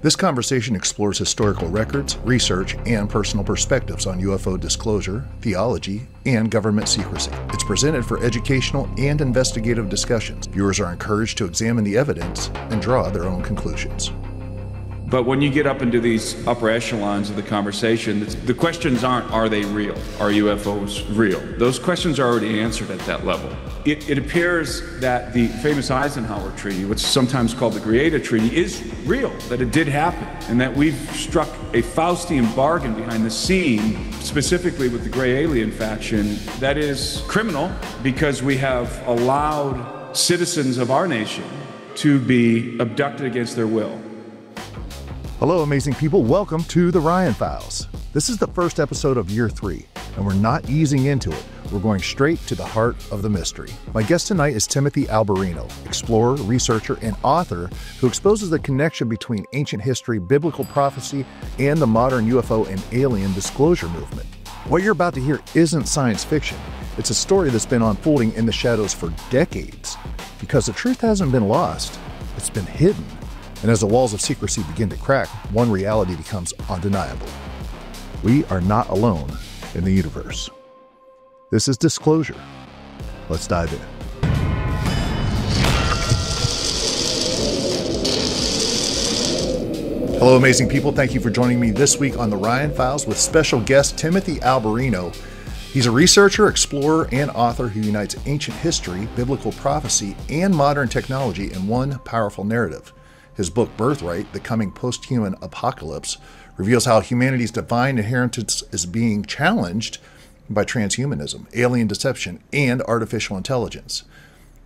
This conversation explores historical records, research, and personal perspectives on UFO disclosure, theology, and government secrecy. It's presented for educational and investigative discussions. Viewers are encouraged to examine the evidence and draw their own conclusions. But when you get up into these upper echelons of the conversation, the questions aren't, are they real? Are UFOs real? Those questions are already answered at that level. It appears that the famous Eisenhower Treaty, which is sometimes called the Greada Treaty, is real, that it did happen, and that we've struck a Faustian bargain behind the scene, specifically with the gray alien faction, that is criminal because we have allowed citizens of our nation to be abducted against their will. Hello, amazing people. Welcome to the Ryan Files. This is the first episode of year 3, and we're not easing into it. We're going straight to the heart of the mystery. My guest tonight is Timothy Alberino, explorer, researcher, and author who exposes the connection between ancient history, biblical prophecy, and the modern UFO and alien disclosure movement. What you're about to hear isn't science fiction. It's a story that's been unfolding in the shadows for decades. Because the truth hasn't been lost, it's been hidden. And as the walls of secrecy begin to crack, one reality becomes undeniable. We are not alone in the universe. This is Disclosure. Let's dive in. Hello, amazing people. Thank you for joining me this week on the Ryan Files with special guest Timothy Alberino. He's a researcher, explorer, and author who unites ancient history, biblical prophecy, and modern technology in one powerful narrative. His book, Birthright, The Coming Post-Human Apocalypse, reveals how humanity's divine inheritance is being challenged by transhumanism, alien deception, and artificial intelligence.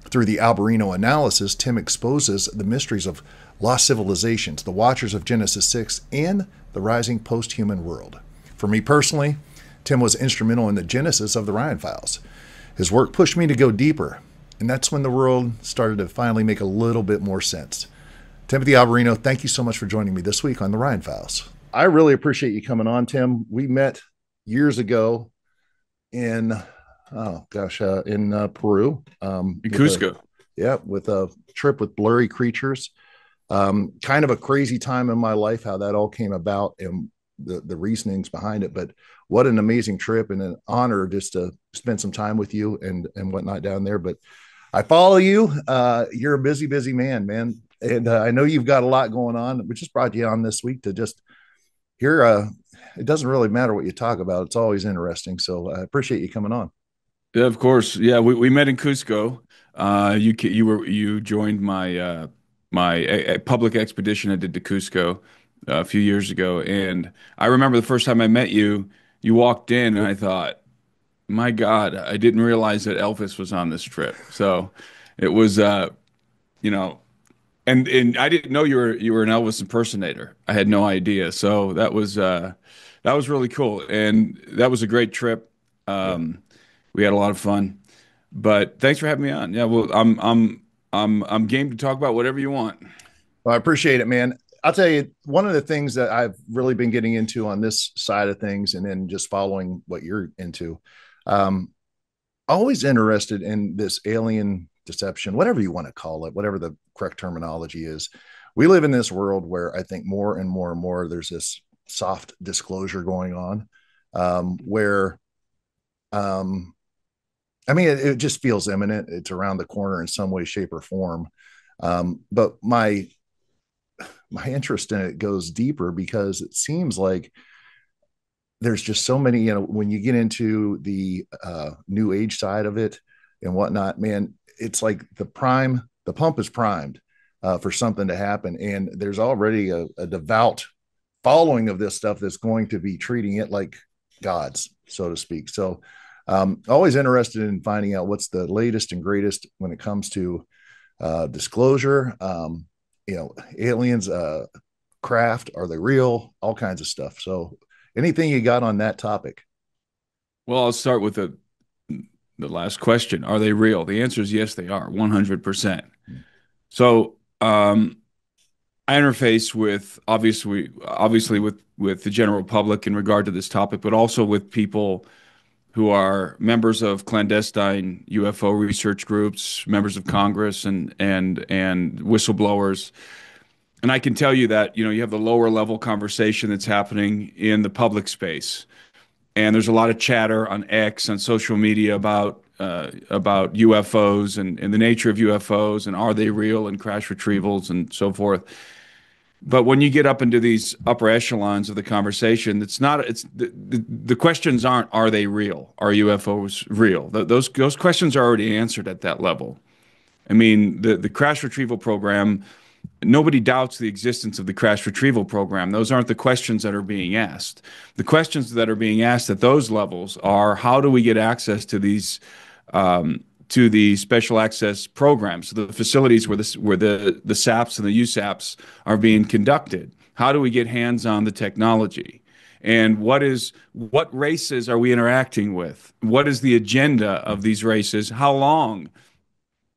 Through the Alberino analysis, Tim exposes the mysteries of lost civilizations, the Watchers of Genesis 6, and the rising post-human world. For me personally, Tim was instrumental in the genesis of the Ryan Files. His work pushed me to go deeper, and that's when the world started to finally make a little bit more sense. Timothy Alberino, thank you so much for joining me this week on the Ryan Files. I really appreciate you coming on, Tim. We met years ago in Peru. In Cusco. With a trip with Blurry Creatures. Kind of a crazy time in my life, how that all came about and the reasonings behind it. But what an amazing trip and an honor just to spend some time with you and whatnot down there. But I follow you. You're a busy man. And I know you've got a lot going on. We just brought you on this week to just hear. It doesn't really matter what you talk about. It's always interesting. So I appreciate you coming on. Yeah, of course. Yeah, we met in Cusco. You joined my public expedition I did to Cusco a few years ago, and I remember the first time I met you. You walked in, and I thought, "My God, I didn't realize that Elvis was on this trip." So it was, And I didn't know you were an Elvis impersonator. I had no idea. So that was really cool, and that was a great trip. We had a lot of fun. But thanks for having me on. Yeah, well, I'm game to talk about whatever you want. Well, I appreciate it, man. I'll tell you, one of the things that I've really been getting into on this side of things, and then just following what you're into, always interested in this alien deception, whatever you want to call it, whatever the correct terminology is. We live in this world where I think more and more there's this soft disclosure going on, where it just feels imminent. It's around the corner in some way, shape, or form. But my interest in it goes deeper because it seems like there's just so many, when you get into the new age side of it and whatnot, man, it's like the pump is primed for something to happen. And there's already a devout following of this stuff that's going to be treating it like gods, so to speak. So always interested in finding out what's the latest and greatest when it comes to disclosure, aliens, craft, are they real, all kinds of stuff. So anything you got on that topic? Well, I'll start with the last question. Are they real? The answer is yes, they are, 100%. So I interface with obviously with the general public in regard to this topic, but also with people who are members of clandestine UFO research groups, members of Congress, and whistleblowers. And I can tell you that, you have the lower level conversation that's happening in the public space. And there's a lot of chatter on X, on social media about UFOs and the nature of UFOs and are they real and crash retrievals and so forth. But when you get up into these upper echelons of the conversation, the questions aren't are they real? Are UFOs real? Those questions are already answered at that level. I mean, the crash retrieval program, nobody doubts the existence of the crash retrieval program. Those aren't the questions that are being asked. The questions that are being asked at those levels are how do we get access to the special access programs, the facilities where the SAPs and the USAPs are being conducted. How do we get hands on the technology? And what races are we interacting with? What is the agenda of these races? How long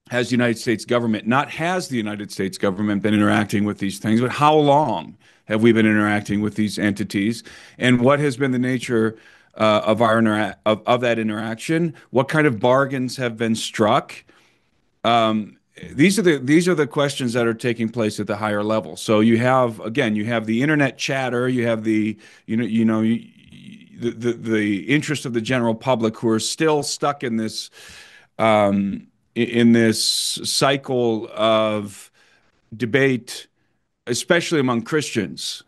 has the United States government, not has the United States government been interacting with these things, but how long have we been interacting with these entities? And what has been the nature of that interaction? What kind of bargains have been struck? These are the questions that are taking place at the higher level. So you have the internet chatter, you have the interest of the general public who are still stuck in this cycle of debate, especially among Christians,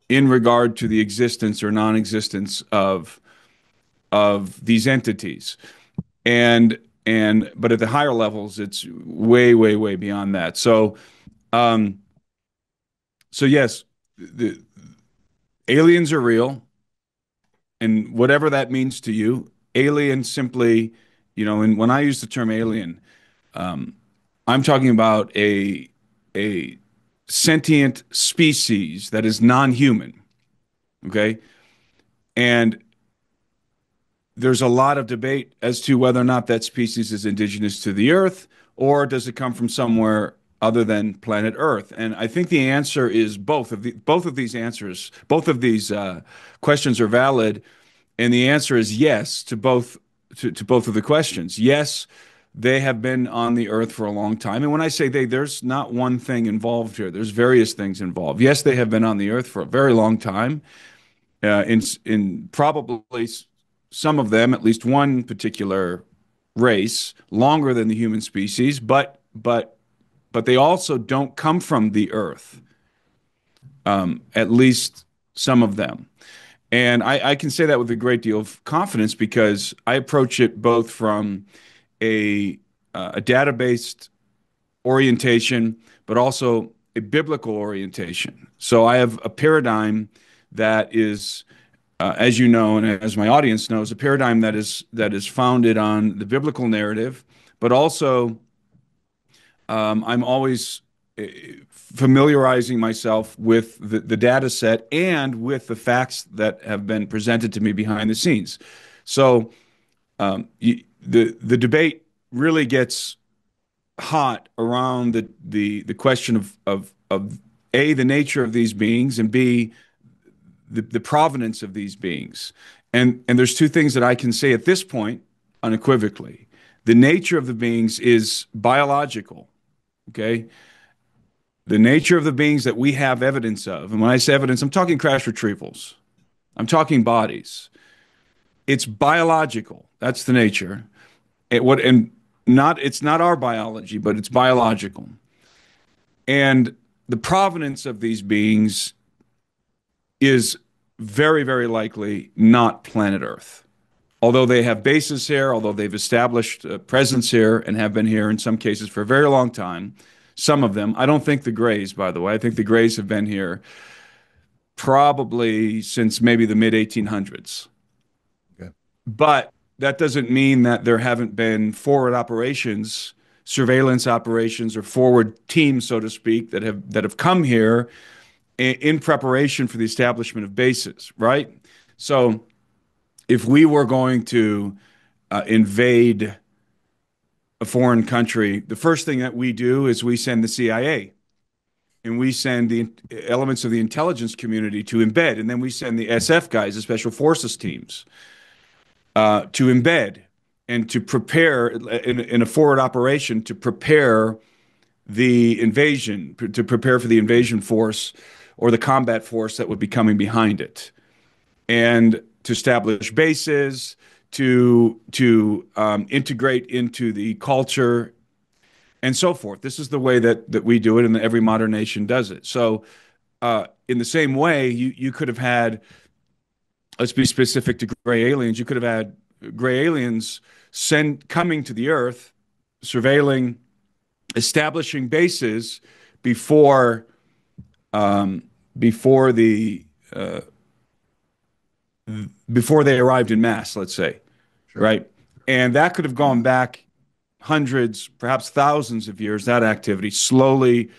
in regard to the existence or non-existence of these entities. And but at the higher levels, it's way, way, way beyond that. Um, so yes, the aliens are real, and whatever that means to you, alien simply, and when I use the term alien, um, I'm talking about a sentient species that is non-human. Okay, and there's a lot of debate as to whether or not that species is indigenous to the Earth or does it come from somewhere other than planet Earth. And I think the answer is both of these answers, both of these questions are valid, and the answer is yes to both of the questions. Yes, they have been on the Earth for a long time. And when I say they, there's not one thing involved here. There's various things involved. Yes, they have been on the Earth for a very long time. In probably some of them, at least one particular race, longer than the human species, but they also don't come from the Earth. At least some of them. And I can say that with a great deal of confidence because I approach it both from a data-based orientation, but also a biblical orientation. So I have a paradigm that is, as you know, and as my audience knows, a paradigm that is founded on the biblical narrative, but also I'm always familiarizing myself with the data set and with the facts that have been presented to me behind the scenes. So the debate really gets hot around the question of A, the nature of these beings, and B, the provenance of these beings. And there's two things that I can say at this point unequivocally. The nature of the beings is biological, okay? The nature of the beings that we have evidence of, and when I say evidence, I'm talking crash retrievals. I'm talking bodies. It's biological. That's the nature. It's not our biology, but it's biological. And the provenance of these beings is very, very likely not planet Earth. Although they have bases here, although they've established a presence here and have been here in some cases for a very long time, some of them, I don't think the Greys, by the way, I think the Greys have been here probably since maybe the mid 1800s. Okay. But that doesn't mean that there haven't been forward operations, surveillance operations, or forward teams, so to speak, that have come here in preparation for the establishment of bases, right? So if we were going to invade a foreign country, the first thing that we do is we send the CIA and we send the elements of the intelligence community to embed, and then we send the SF guys, the special forces teams, to embed and to prepare in a forward operation to prepare the invasion, to prepare for the invasion force or the combat force that would be coming behind it, and to establish bases, to integrate into the culture, and so forth. This is the way that we do it, and that every modern nation does it. So, in the same way, you could have had, let's be specific to gray aliens. You could have had gray aliens coming to the Earth, surveilling, establishing bases before before the before they arrived in mass, let's say, Sure. right? And that could have gone back hundreds, perhaps thousands of years, that activity, slowly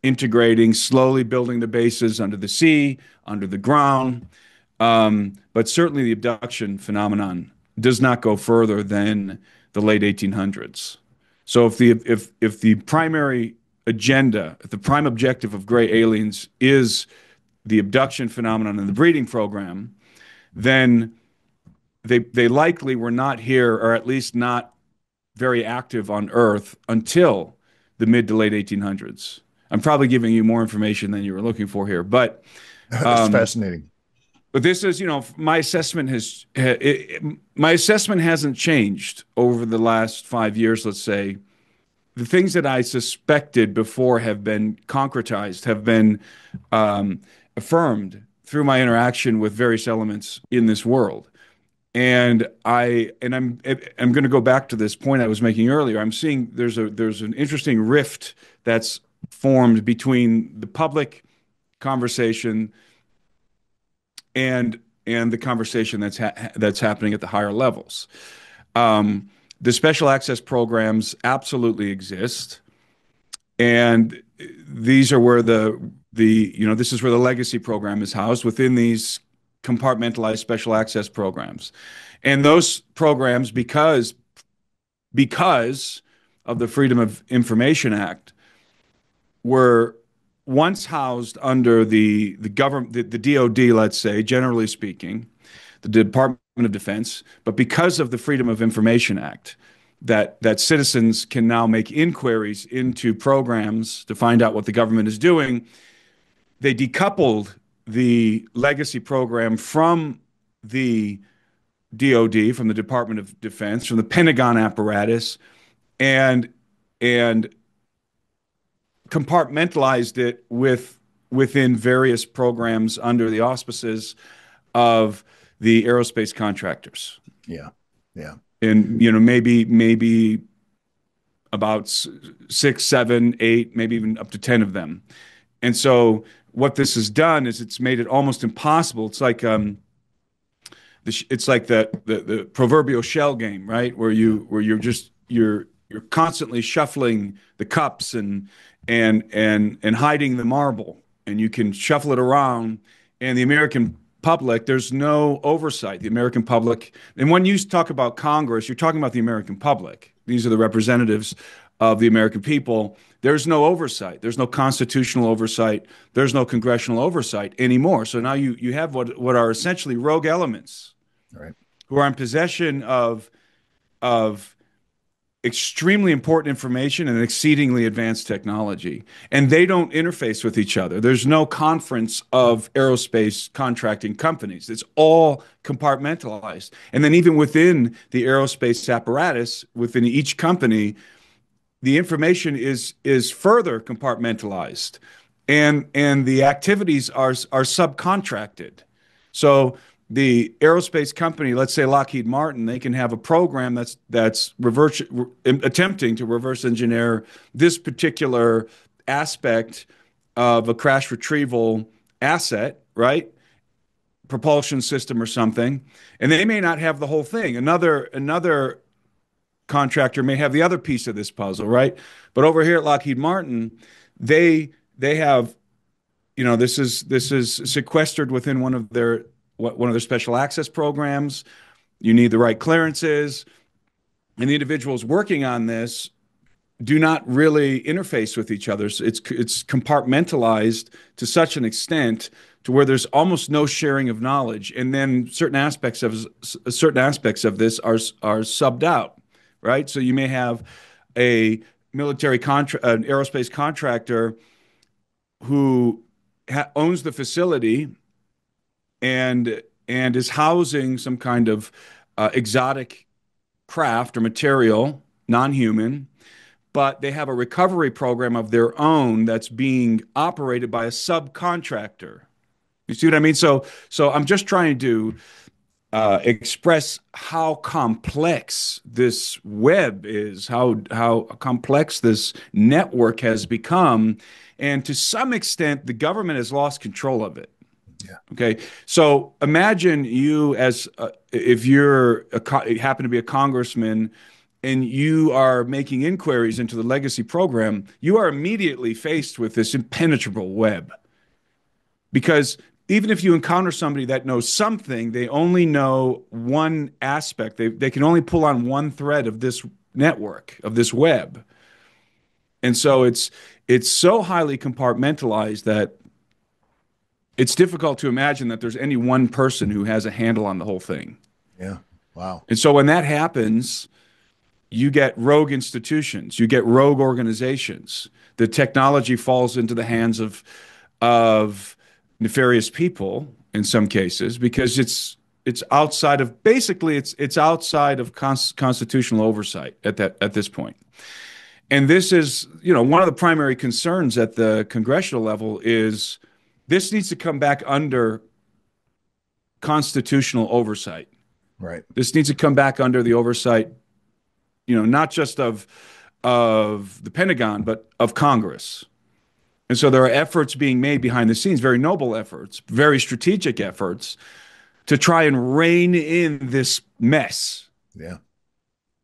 integrating, slowly building the bases under the sea, under the ground. But certainly the abduction phenomenon does not go further than the late 1800s. So if the primary agenda, if the prime objective of gray aliens is the abduction phenomenon and the breeding program, then they likely were not here, or at least not very active on Earth until the mid to late 1800s. I'm probably giving you more information than you were looking for here, but That's fascinating. but this is, my assessment my assessment hasn't changed over the last 5 years, let's say. The things that I suspected before have been concretized, have been affirmed through my interaction with various elements in this world. And I'm going to go back to this point I was making earlier. I'm seeing there's an interesting rift that's formed between the public conversation and the conversation that's happening at the higher levels. The special access programs absolutely exist, and these are where this is where the legacy program is housed, within these compartmentalized special access programs. And those programs, because of the Freedom of Information Act, were once housed under the government, the DoD, let's say, generally speaking, the Department of Defense. But because of the Freedom of Information Act, that citizens can now make inquiries into programs to find out what the government is doing, they decoupled the legacy program from the DoD, from the Department of Defense, from the Pentagon apparatus, and compartmentalized it within various programs under the auspices of the aerospace contractors. Yeah, yeah. And maybe about 6, 7, 8, maybe even up to 10 of them. And so what this has done is it's made it almost impossible. It's like the proverbial shell game, right? Where you're constantly shuffling the cups and hiding the marble, and you can shuffle it around. And the American public, there's no oversight. The American public, and when you talk about Congress, you're talking about the American public. These are the representatives of the American people. There's no oversight. There's no constitutional oversight. There's no congressional oversight anymore. So now you have what are essentially rogue elements, right, who are in possession of extremely important information and exceedingly advanced technology. And they don't interface with each other. There's no conference of aerospace contracting companies. It's all compartmentalized. And then even within the aerospace apparatus, within each company, the information is further compartmentalized, and the activities are subcontracted. So the aerospace company, let's say Lockheed Martin, they can have a program that's attempting to reverse engineer this particular aspect of a crash retrieval asset, right? Propulsion system or something, and they may not have the whole thing. Another contractor may have the other piece of this puzzle, right? But over here at Lockheed Martin, they have, this is sequestered within one of their special access programs. You need the right clearances, and the individuals working on this do not really interface with each other. So it's compartmentalized to such an extent to where there's almost no sharing of knowledge, and then certain aspects of this are subbed out. Right, so you may have a an aerospace contractor who owns the facility and is housing some kind of exotic craft or material, non-human, but they have a recovery program of their own that's being operated by a subcontractor. You see what I mean? So I'm just trying to express how complex this web is, how complex this network has become, and to some extent, the government has lost control of it. Yeah. Okay, so imagine you as if you're happen to be a congressman and you are making inquiries into the legacy program, you are immediately faced with this impenetrable web. Because even if you encounter somebody that knows something, they only know one aspect. They can only pull on one thread of this network, of this web. And so it's so highly compartmentalized that it's difficult to imagine that there's any one person who has a handle on the whole thing. Yeah. Wow. And so when that happens, you get rogue institutions, you get rogue organizations. The technology falls into the hands of nefarious people in some cases because it's outside of it's outside of constitutional oversight at this point. And this is, one of the primary concerns at the congressional level is this needs to come back under constitutional oversight. Right. This needs to come back under the oversight, not just of the Pentagon, but of Congress. And so there are efforts being made behind the scenes, very noble efforts, very strategic efforts to try and rein in this mess. Yeah.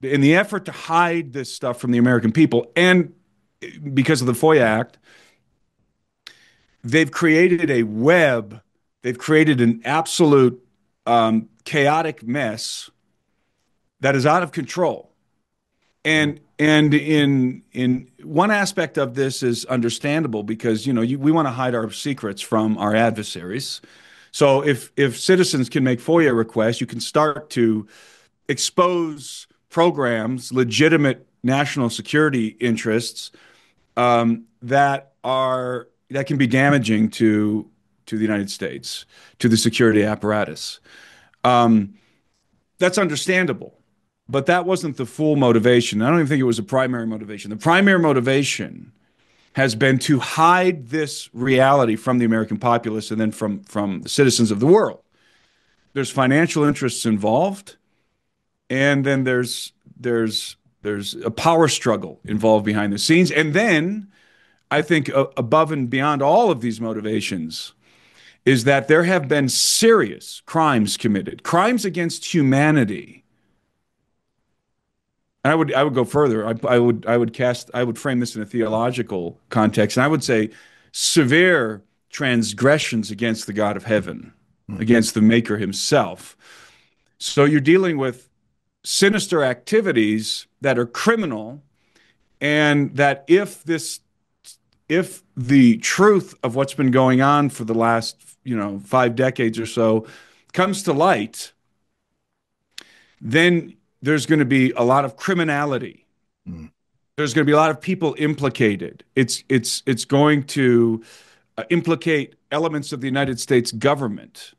In the effort to hide this stuff from the American people. And because of the FOIA Act, they've created a web, they've created an absolute chaotic mess that is out of control. And in one aspect of this is understandable because we want to hide our secrets from our adversaries. So if citizens can make FOIA requests, you can start to expose programs, legitimate national security interests that can be damaging to the United States, to the security apparatus. That's understandable. But that wasn't the full motivation. I don't even think it was a primary motivation. The primary motivation has been to hide this reality from the American populace and then from the citizens of the world. There's financial interests involved, and then there's a power struggle involved behind the scenes. And then I think above and beyond all of these motivations is that there have been serious crimes committed, crimes against humanity. And I would go further. I would frame this in a theological context, and I would say severe transgressions against the God of heaven, against the Maker himself. So you're dealing with sinister activities that are criminal, and that if the truth of what's been going on for the last 5 decades or so comes to light, then there's going to be a lot of criminality. There's going to be a lot of people implicated. It's going to implicate elements of the United States government,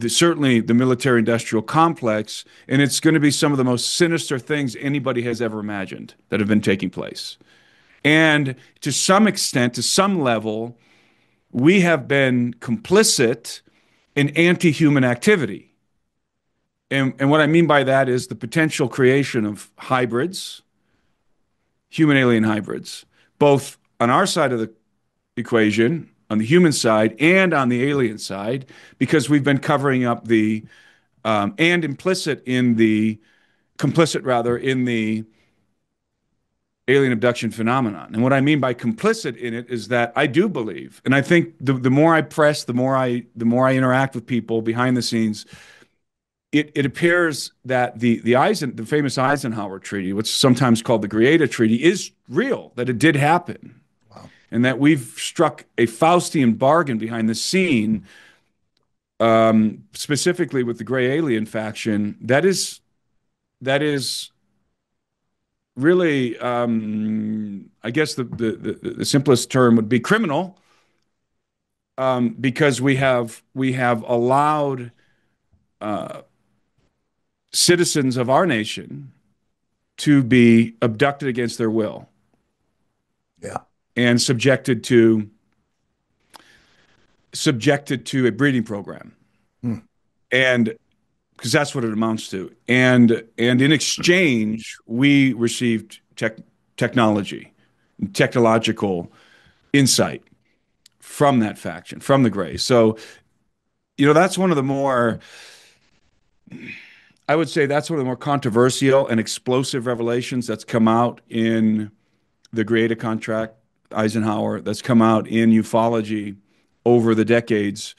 certainly the military-industrial complex, and it's going to be some of the most sinister things anybody has ever imagined that have been taking place. And to some extent, to some level, we have been complicit in anti-human activity. And what I mean by that is the potential creation of hybrids, human-alien hybrids, both on our side of the equation, on the human side, and on the alien side, because we've been covering up and complicit in the alien abduction phenomenon. And what I mean by complicit in it is that I do believe, and I think the more I press, the more I interact with people behind the scenes, it appears that the famous Eisenhower Treaty, which is sometimes called the Greada Treaty, is real, that it did happen. Wow. And that we've struck a Faustian bargain behind the scene, specifically with the gray alien faction, that is really, I guess the simplest term would be criminal, because we have allowed citizens of our nation to be abducted against their will Yeah. and subjected to a breeding program, Hmm. and because that's what it amounts to. And in exchange, we received technology, technological insight from that faction, from the Greys. So, that's one of the more, I would say that's one of the more controversial and explosive revelations that's come out in the Greada contract, Eisenhower, that's come out in ufology over the decades.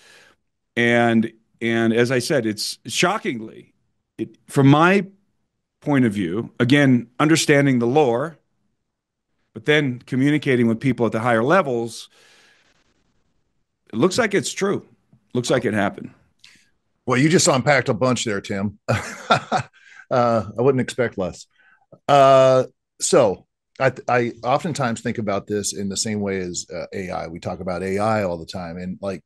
And and as I said, it's shockingly, from my point of view, again, understanding the lore, but then communicating with people at the higher levels, it looks like it's true. Looks like it happened. Well, you just unpacked a bunch there, Tim. I wouldn't expect less. Uh, so I oftentimes think about this in the same way as AI. We talk about AI all the time. And like,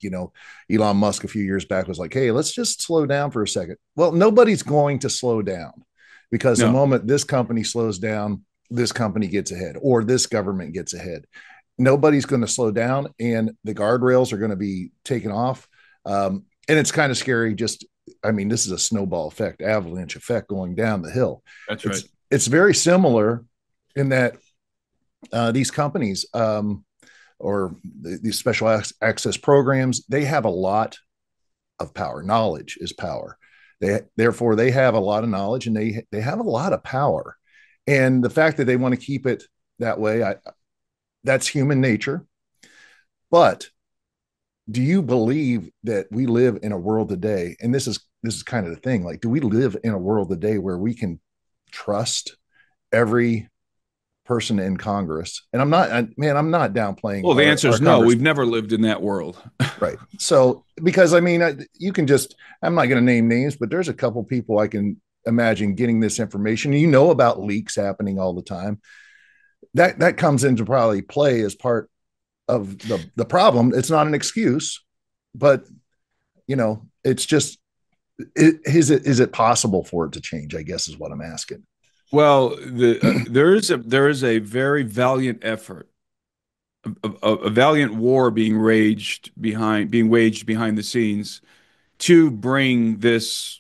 Elon Musk a few years back was like, hey, let's just slow down for a second. Well, nobody's going to slow down because the No. moment this company slows down, this company gets ahead or this government gets ahead. Nobody's going to slow down and the guardrails are going to be taken off. And it's kind of scary. I mean, this is a snowball effect, avalanche effect going down the hill. That's right. It's very similar in that these companies or these special access programs, they have a lot of power. Knowledge is power. Therefore they have a lot of knowledge and they have a lot of power. And the fact that they want to keep it that way, that's human nature. But do you believe that we live in a world today? And this is kind of the thing. Like, do we live in a world today where we can trust every person in Congress? And I'm not downplaying Well, the answer our is no. Congress. We've never lived in that world. Right. So, because I mean, you can just, I'm not going to name names, but there's a couple people I can imagine getting this information. About leaks happening all the time. That comes into probably play as part of the problem. It's not an excuse, but it's just, is it possible for it to change? I guess is what I'm asking. Well, there is a very valiant effort, a valiant war being waged behind the scenes to bring these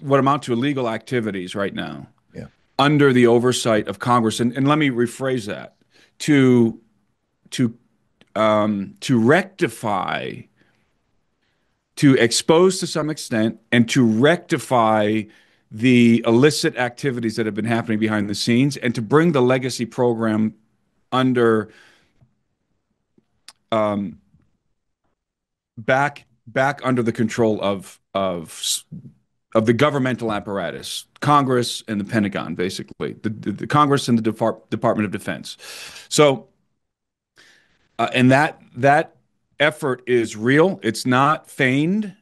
what amount to illegal activities right now Yeah. under the oversight of Congress. And let me rephrase that, to to to rectify, to expose to some extent, and to rectify the illicit activities that have been happening behind the scenes, and to bring the legacy program under um, back under the control of the governmental apparatus, Congress and the Pentagon, basically the Congress and the Department of Defense. So, and that effort is real. It's not feigned.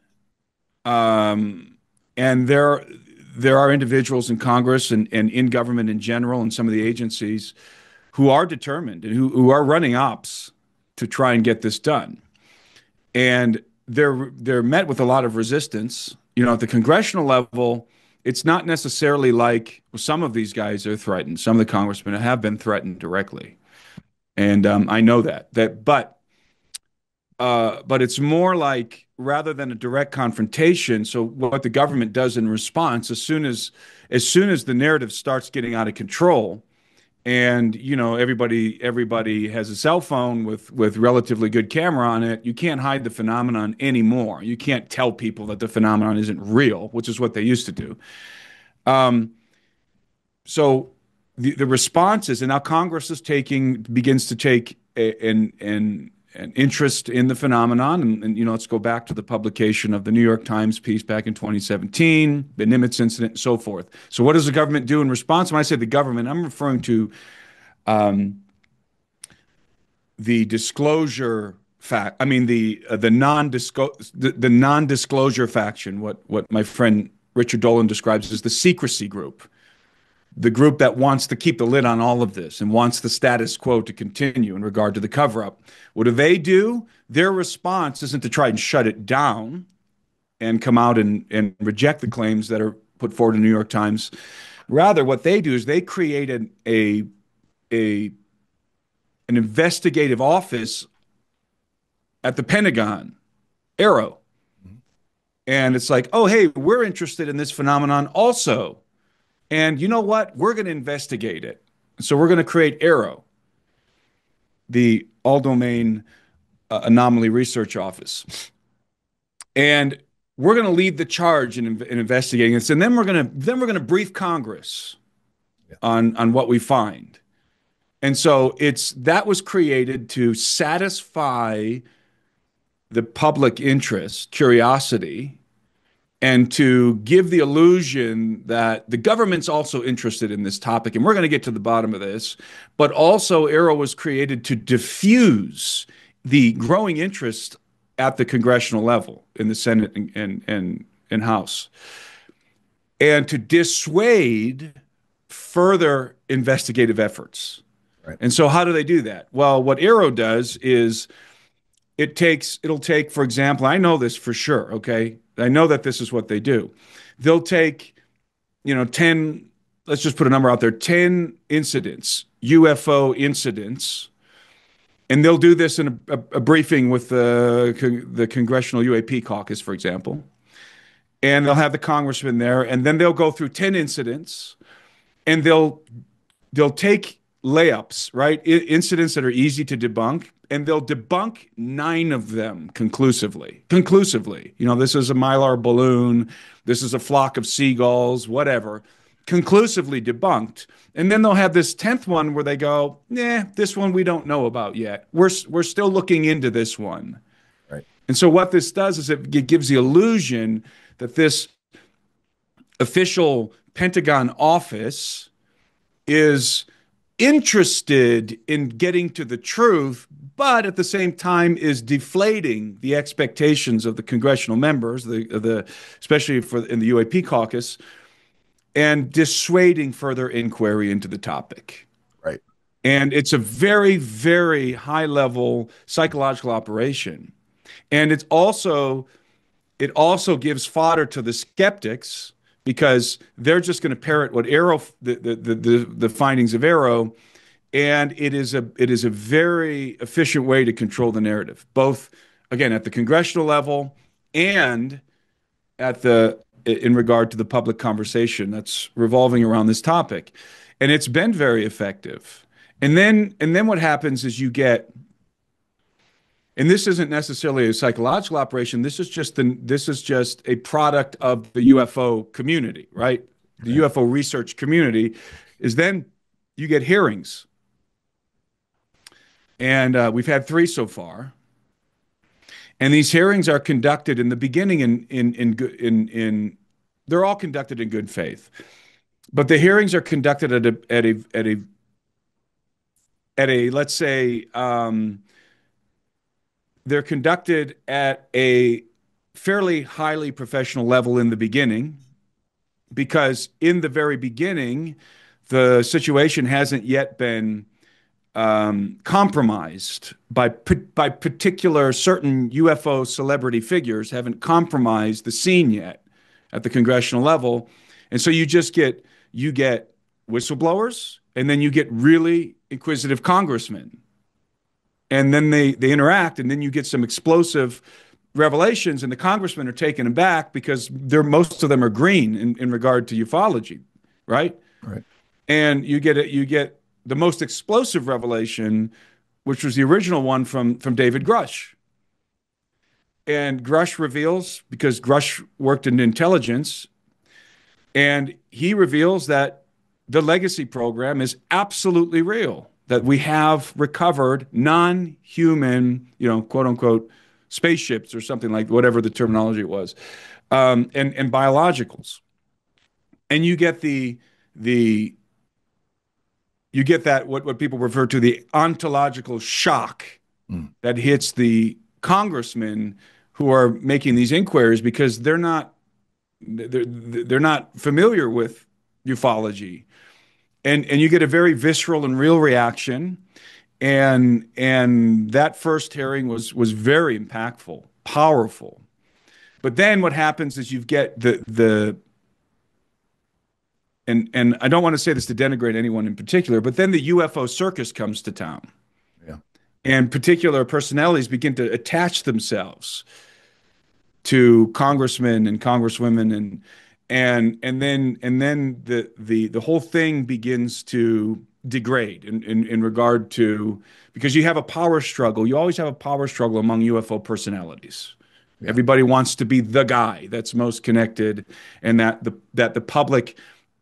And there are individuals in Congress and in government in general and some of the agencies who are determined and who are running ops to try and get this done. And they're met with a lot of resistance. At the congressional level, it's not necessarily like, well, some of these guys are threatened. Some of the congressmen have been threatened directly, and I know but it's more like, rather than a direct confrontation. So what the government does in response, as soon as the narrative starts getting out of control, and everybody has a cell phone with relatively good camera on it, you can't hide the phenomenon anymore. You can't tell people that the phenomenon isn't real, which is what they used to do. Um, so the response is, and now Congress begins to take an interest in the phenomenon, and let's go back to the publication of the New York Times piece back in 2017, the Nimitz incident, and so forth. So what does the government do in response? When I say the government, I'm referring to the disclosure fact. I mean the non-disclosure faction. What my friend Richard Dolan describes as the secrecy group. the group that wants to keep the lid on all of this and wants the status quo to continue in regard to the cover-up. What do? Their response isn't to try and shut it down and come out and reject the claims that are put forward in the New York Times. Rather, what they do is they create an investigative office at the Pentagon, Aero. And it's like, oh, hey, we're interested in this phenomenon also. And you know what? We're going to investigate it. So we're going to create Aero, the all-domain anomaly research office. And we're going to lead the charge in investigating this. And then we're going to brief Congress on what we find. And so that was created to satisfy the public interest, curiosity, and to give the illusion that the government's also interested in this topic. And we're going to get to the bottom of this. But also, Aero was created to diffuse the growing interest at the congressional level in the Senate and House, and to dissuade further investigative efforts. Right. And so how do they do that? Well, what Aero does is it'll take, for example, I know this for sure, okay? I know that this is what they do. They'll take, 10, let's just put a number out there, 10 incidents, UFO incidents, and they'll do this in a briefing with the Congressional UAP caucus, for example. And they'll have the congressman there, and then they'll go through 10 incidents, and they'll take layups, right? Incidents that are easy to debunk, and they'll debunk 9 of them conclusively. This is a Mylar balloon, this is a flock of seagulls, whatever. Conclusively debunked. And then they'll have this 10th one where they go, this one we don't know about yet. We're still looking into this one. Right. And so what this does is it gives the illusion that this official Pentagon office is interested in getting to the truth, but at the same time is deflating the expectations of the congressional members, especially in the UAP caucus, and dissuading further inquiry into the topic. Right. And it's a very, very high-level psychological operation. And it also gives fodder to the skeptics, because they're just going to parrot what Aero, the findings of Aero, and it is a very efficient way to control the narrative, both again at the congressional level and in regard to the public conversation that's revolving around this topic, and it's been very effective. And then what happens is you get. And this isn't necessarily a psychological operation. This is just a product of the UFO community, right? The UFO research community is then you get hearings, and we've had 3 so far. And these hearings are conducted in the beginning they're all conducted in good faith, but the hearings are conducted at a let's say. They're conducted at a fairly highly professional level in the beginning, because in the very beginning, the situation hasn't yet been compromised by particular certain UFO celebrity figures haven't compromised the scene yet at the congressional level. And so you get whistleblowers, and then you get really inquisitive congressmen. And then they interact, and then you get some explosive revelations, and the congressmen are taken aback because most of them are green in regard to ufology, right? Right. And you get the most explosive revelation, which was the original one from David Grush. And Grush reveals, because Grush worked in intelligence, and he reveals that the legacy program is absolutely real, that we have recovered non-human, quote unquote, spaceships or something like whatever the terminology was, and biologicals. And you get that what people refer to the ontological shock that hits the congressmen who are making these inquiries, because they're not familiar with ufology. and you get a very visceral and real reaction. And that first hearing was very impactful, powerful. But then what happens is you get the and I don't want to say this to denigrate anyone in particular, but then the UFO circus comes to town, Yeah. and particular personalities begin to attach themselves to congressmen and congresswomen, and then the whole thing begins to degrade in regard to, because you have a power struggle. You always have a power struggle among UFO personalities. Yeah. Everybody wants to be the guy that's most connected, and that the public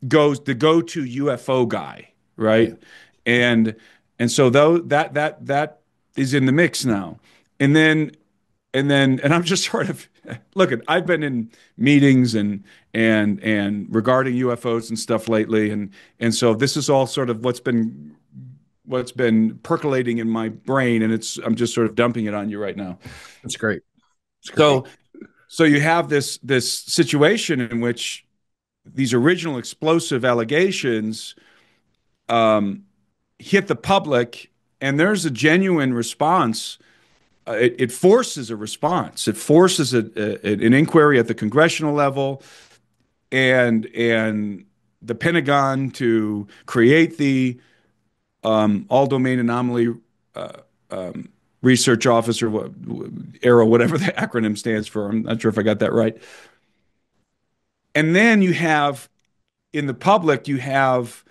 goes the go-to UFO guy, right? Yeah. And so though that is in the mix now. And then and I'm just sort of look at, I've been in meetings and regarding UFOs and stuff lately, and so this is all sort of what's been percolating in my brain, and I'm just sort of dumping it on you right now. That's great. That's great. So you have this situation in which these original explosive allegations hit the public, and there's a genuine response. It forces a response. It forces an inquiry at the congressional level, and the Pentagon to create the all domain anomaly research office, or ARROW, whatever the acronym stands for. I'm not sure if I got that right. And then you have, in the public, you have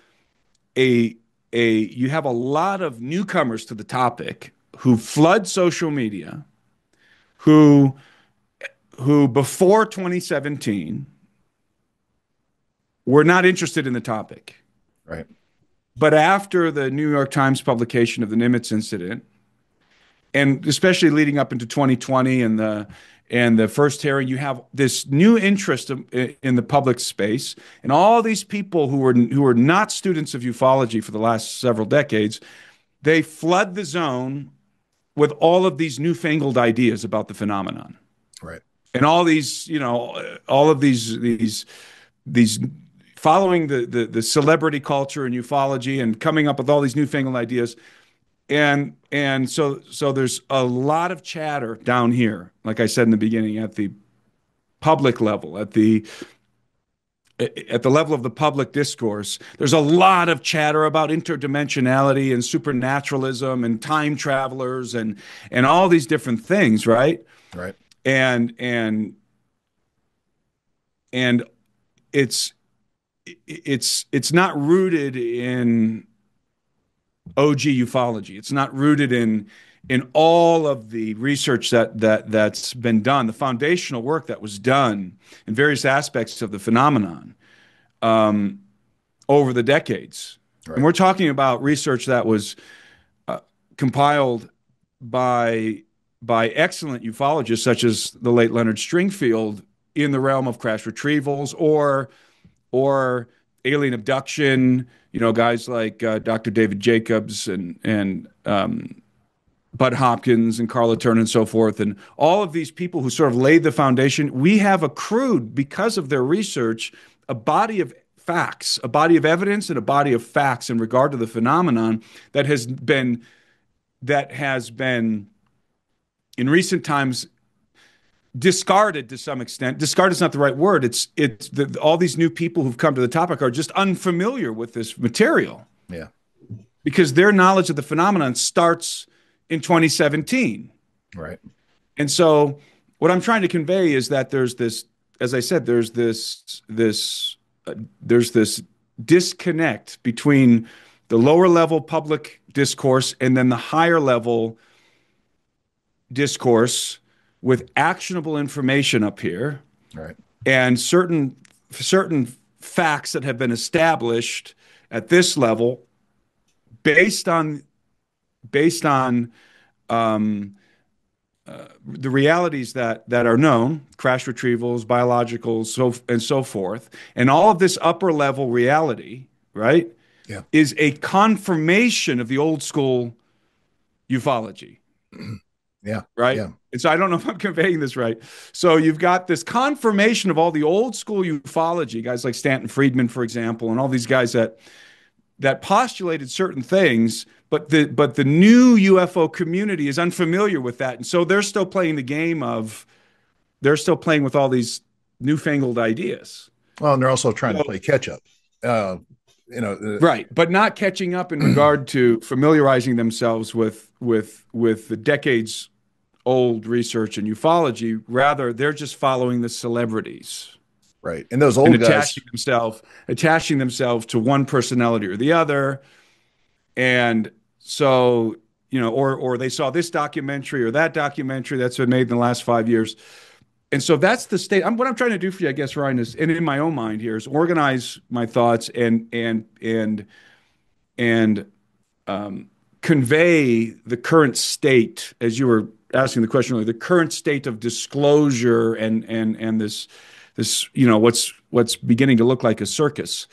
a lot of newcomers to the topic who flood social media, who before 2017 were not interested in the topic. Right. But after the New York Times publication of the Nimitz incident, and especially leading up into 2020 and the first hearing, you have this new interest in the public space, and all these people who were not students of ufology for the last several decades, they flood the zone with all of these newfangled ideas about the phenomenon. Right. And all these, all of these following the celebrity culture in ufology and coming up with all these newfangled ideas. And so there's a lot of chatter down here, like I said in the beginning, at the public level, at the level of the public discourse. There's a lot of chatter about interdimensionality and supernaturalism and time travelers and all these different things, right? Right. And it's not rooted in OG ufology. It's not rooted in all of the research that's been done, the foundational work that was done in various aspects of the phenomenon over the decades. Right. And we're talking about research that was compiled by excellent ufologists such as the late Leonard Stringfield in the realm of crash retrievals or alien abduction, guys like Dr. David Jacobs and Bud Hopkins and Carla Turner and so forth, and all of these people who sort of laid the foundation. We have accrued, because of their research, a body of facts, a body of evidence, and a body of facts in regard to the phenomenon that has been in recent times discarded to some extent. Discarded is not the right word. All these new people who've come to the topic are just unfamiliar with this material. Yeah. Because their knowledge of the phenomenon starts in 2017. Right. And so what I'm trying to convey is that there's this, as I said, there's this disconnect between the lower level public discourse and then the higher level discourse with actionable information up here, Right. and certain facts that have been established at this level based on the realities that are known, crash retrievals, biologicals, and so forth, and all of this upper level reality, right? Yeah. Is a confirmation of the old school ufology. Yeah. Right. Yeah. And so I don't know if I'm conveying this right. So you've got this confirmation of all the old school ufology, guys like Stanton Friedman, for example, and all these guys that that postulated certain things, but the new UFO community is unfamiliar with that, and so they're still playing the game of they're still playing with all these newfangled ideas. Well, and they're also trying to So, play catch up. Uh, you know, right, but not catching up in regard to familiarizing themselves with the decades old research in ufology. Rather, they're just following the celebrities right. And those and old guys, attaching themselves to one personality or the other. And so, or they saw this documentary or that documentary that's been made in the last 5 years. And so that's the state. What I'm trying to do for you, I guess, Ryan, is, and in my own mind here, is organize my thoughts and convey the current state, as you were asking the question earlier, the current state of disclosure and this what's beginning to look like a circus,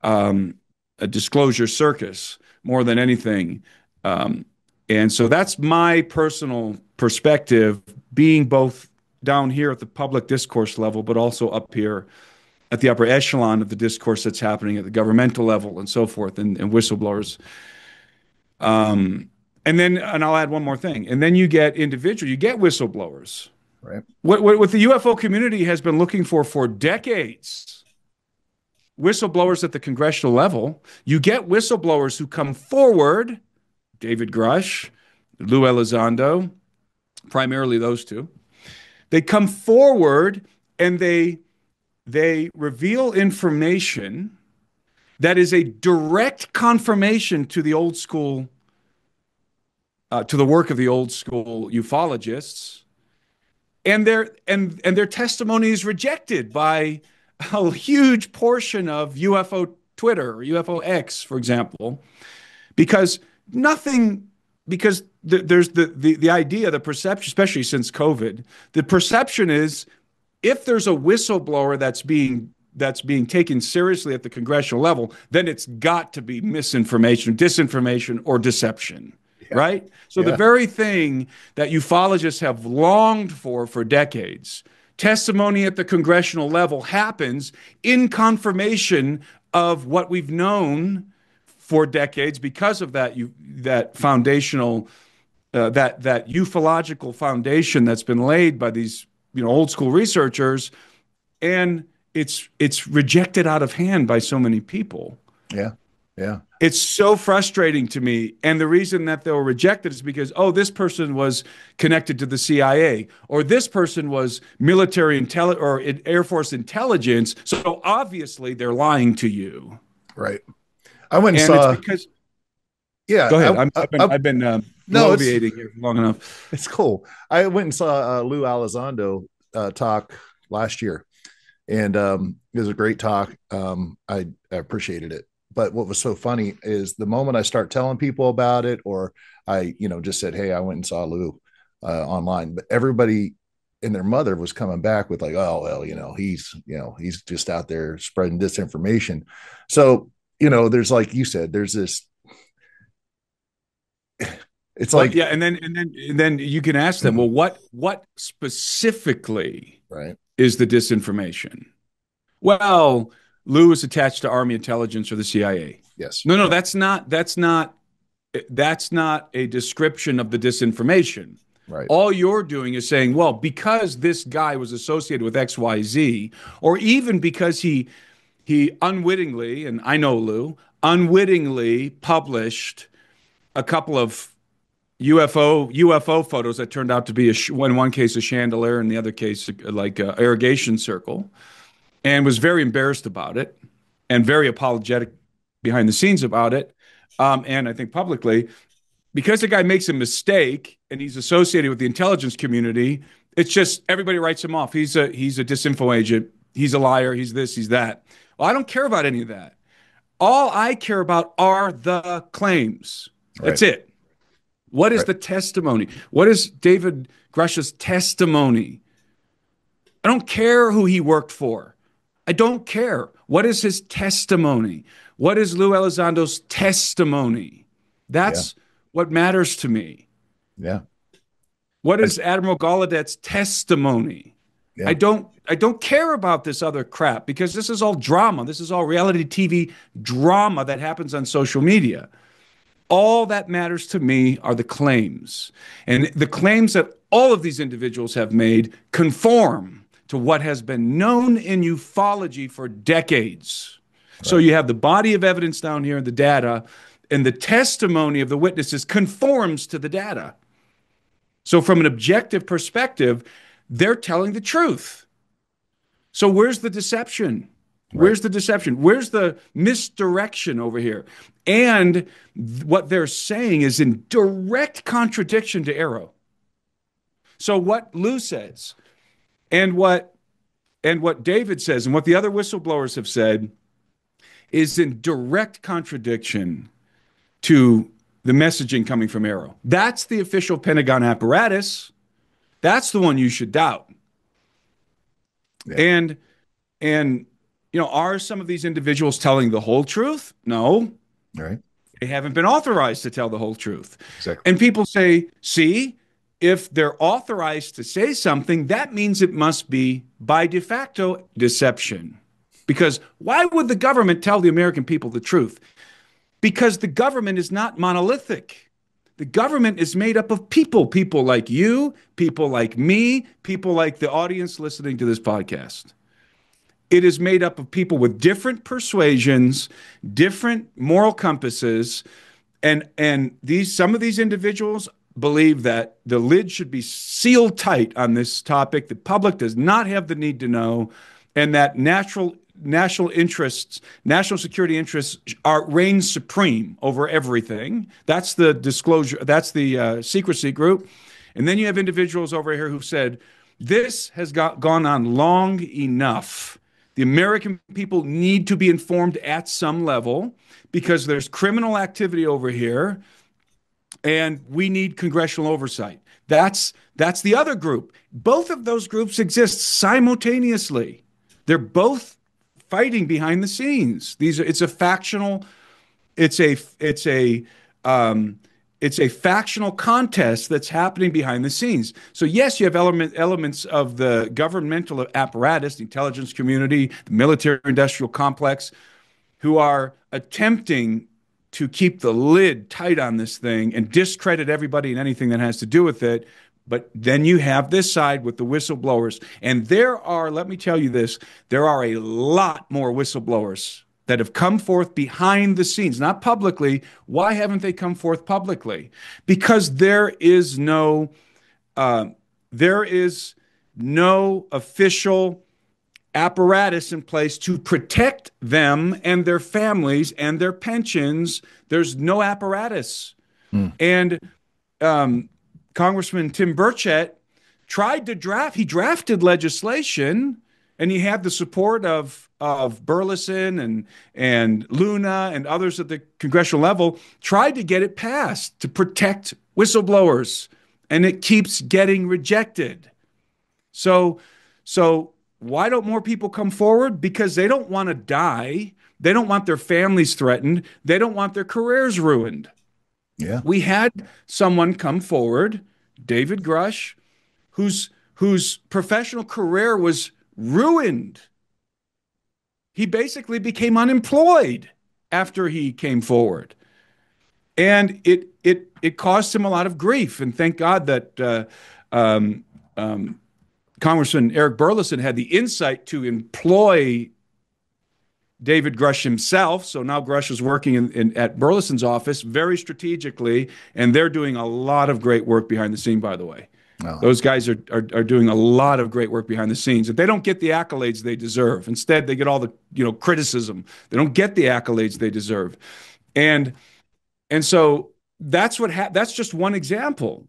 a disclosure circus more than anything. And so that's my personal perspective, being both down here at the public discourse level, but also up here at the upper echelon of the discourse that's happening at the governmental level and so forth, and whistleblowers. And I'll add one more thing. And then you get whistleblowers. right? What the UFO community has been looking for decades, whistleblowers at the congressional level. You get whistleblowers who come forward, David Grush, Lou Elizondo, primarily those two. They come forward and they reveal information that is a direct confirmation to the old school, to the work of the old school ufologists, and their testimony is rejected by a huge portion of UFO Twitter or UFO X, for example, because there's the idea, the perception, especially since COVID, the perception is if there's a whistleblower that's being taken seriously at the congressional level, then it's got to be misinformation, disinformation, or deception, right? So the very thing that ufologists have longed for decades, testimony at the congressional level, happens in confirmation of what we've known for decades because of that foundational, that ufological foundation that's been laid by these old school researchers, and it's rejected out of hand by so many people. Yeah. Yeah. It's so frustrating to me. And the reason that they were rejected is because, this person was connected to the CIA, or this person was military intelligence or Air Force intelligence. So obviously they're lying to you. Right. I went and saw. It's because, Yeah. go ahead. I've been bloviating here long enough. It's cool. I went and saw Lou Elizondo talk last year, and it was a great talk. I appreciated it. But what was so funny is the moment I start telling people about it, or I, just said, "Hey, I went and saw Lou online," but everybody and their mother was coming back with like, "Oh, well, he's just out there spreading disinformation." So, there's, like you said, there's this. It's like, yeah, and then you can ask them, well, what specifically is the disinformation? Well, Lou is attached to Army intelligence or the CIA. Yes. No, that's not a description of the disinformation. Right. All you're doing is saying, well, because this guy was associated with XYZ, or even because he unwittingly, and I know Lou, unwittingly published a couple of UFO photos that turned out to be in one case a chandelier, in the other case like an irrigation circle, and was very embarrassed about it and very apologetic behind the scenes about it, and I think publicly, because the guy makes a mistake and he's associated with the intelligence community. It's just everybody writes him off. He's a disinfo agent. He's a liar. He's this. He's that. Well, I don't care about any of that. All I care about are the claims. That's it. What is the testimony? What is David Grush's testimony? I don't care who he worked for. I don't care. What is his testimony? What is Lou Elizondo's testimony? That's what matters to me. Yeah. What is Admiral Gallaudet's testimony? Yeah. I don't care about this other crap because this is all drama. This is all reality TV drama that happens on social media. All that matters to me are the claims. And the claims that all of these individuals have made conform to what has been known in ufology for decades. So Right. you have the body of evidence down here, the data, and the testimony of the witnesses conforms to the data. So from an objective perspective, they're telling the truth. So where's the deception? Right. Where's the deception? Where's the misdirection over here? And what they're saying is in direct contradiction to Arrow. So what Lou says and what David says and what the other whistleblowers have said is in direct contradiction to the messaging coming from Arrow. That's the official Pentagon apparatus. That's the one you should doubt. Yeah. And are some of these individuals telling the whole truth? No, Right. they haven't been authorized to tell the whole truth. Exactly. And people say, see, if they're authorized to say something, that means it must be by de facto deception. Because why would the government tell the American people the truth? Because the government is not monolithic. The government is made up of people like you, people like me, people like the audience listening to this podcast. It is made up of people with different persuasions, different moral compasses, and some of these individuals believe that the lid should be sealed tight on this topic. The public does not have the need to know, and that national interests, national security interests reign supreme over everything. That's the disclosure. That's the secrecy group. And then you have individuals over here who said, this has gone on long enough. The American people need to be informed at some level because there's criminal activity over here and we need congressional oversight. That's the other group. Both of those groups exist simultaneously. They're both fighting behind the scenes. It's a factional contest that's happening behind the scenes. So yes, you have elements of the governmental apparatus, the intelligence community, the military-industrial complex, who are attempting to keep the lid tight on this thing and discredit everybody and anything that has to do with it. But then you have this side with the whistleblowers. And let me tell you this, there are a lot more whistleblowers that have come forth behind the scenes, not publicly. Why haven't they come forth publicly? Because there is no official apparatus in place to protect them and their families and their pensions. There's no apparatus. And Congressman Tim Burchett he drafted legislation, and he had the support of Burleson and Luna and others at the congressional level, tried to get it passed to protect whistleblowers, and it keeps getting rejected. So why don't more people come forward? Because they don't want to die. They don't want their families threatened. They don't want their careers ruined. Yeah. We had someone come forward, David Grush, whose professional career was ruined. He basically became unemployed after he came forward. And it caused him a lot of grief. And thank God that Congressman Eric Burleson had the insight to employ David Grush himself. So now Grush is working at Burleson's office very strategically, and they're doing a lot of great work behind the scene, by the way. Oh. Those guys are doing a lot of great work behind the scenes. And they don't get the accolades they deserve. Instead, they get all the criticism. They don't get the accolades they deserve. And so that's that's just one example.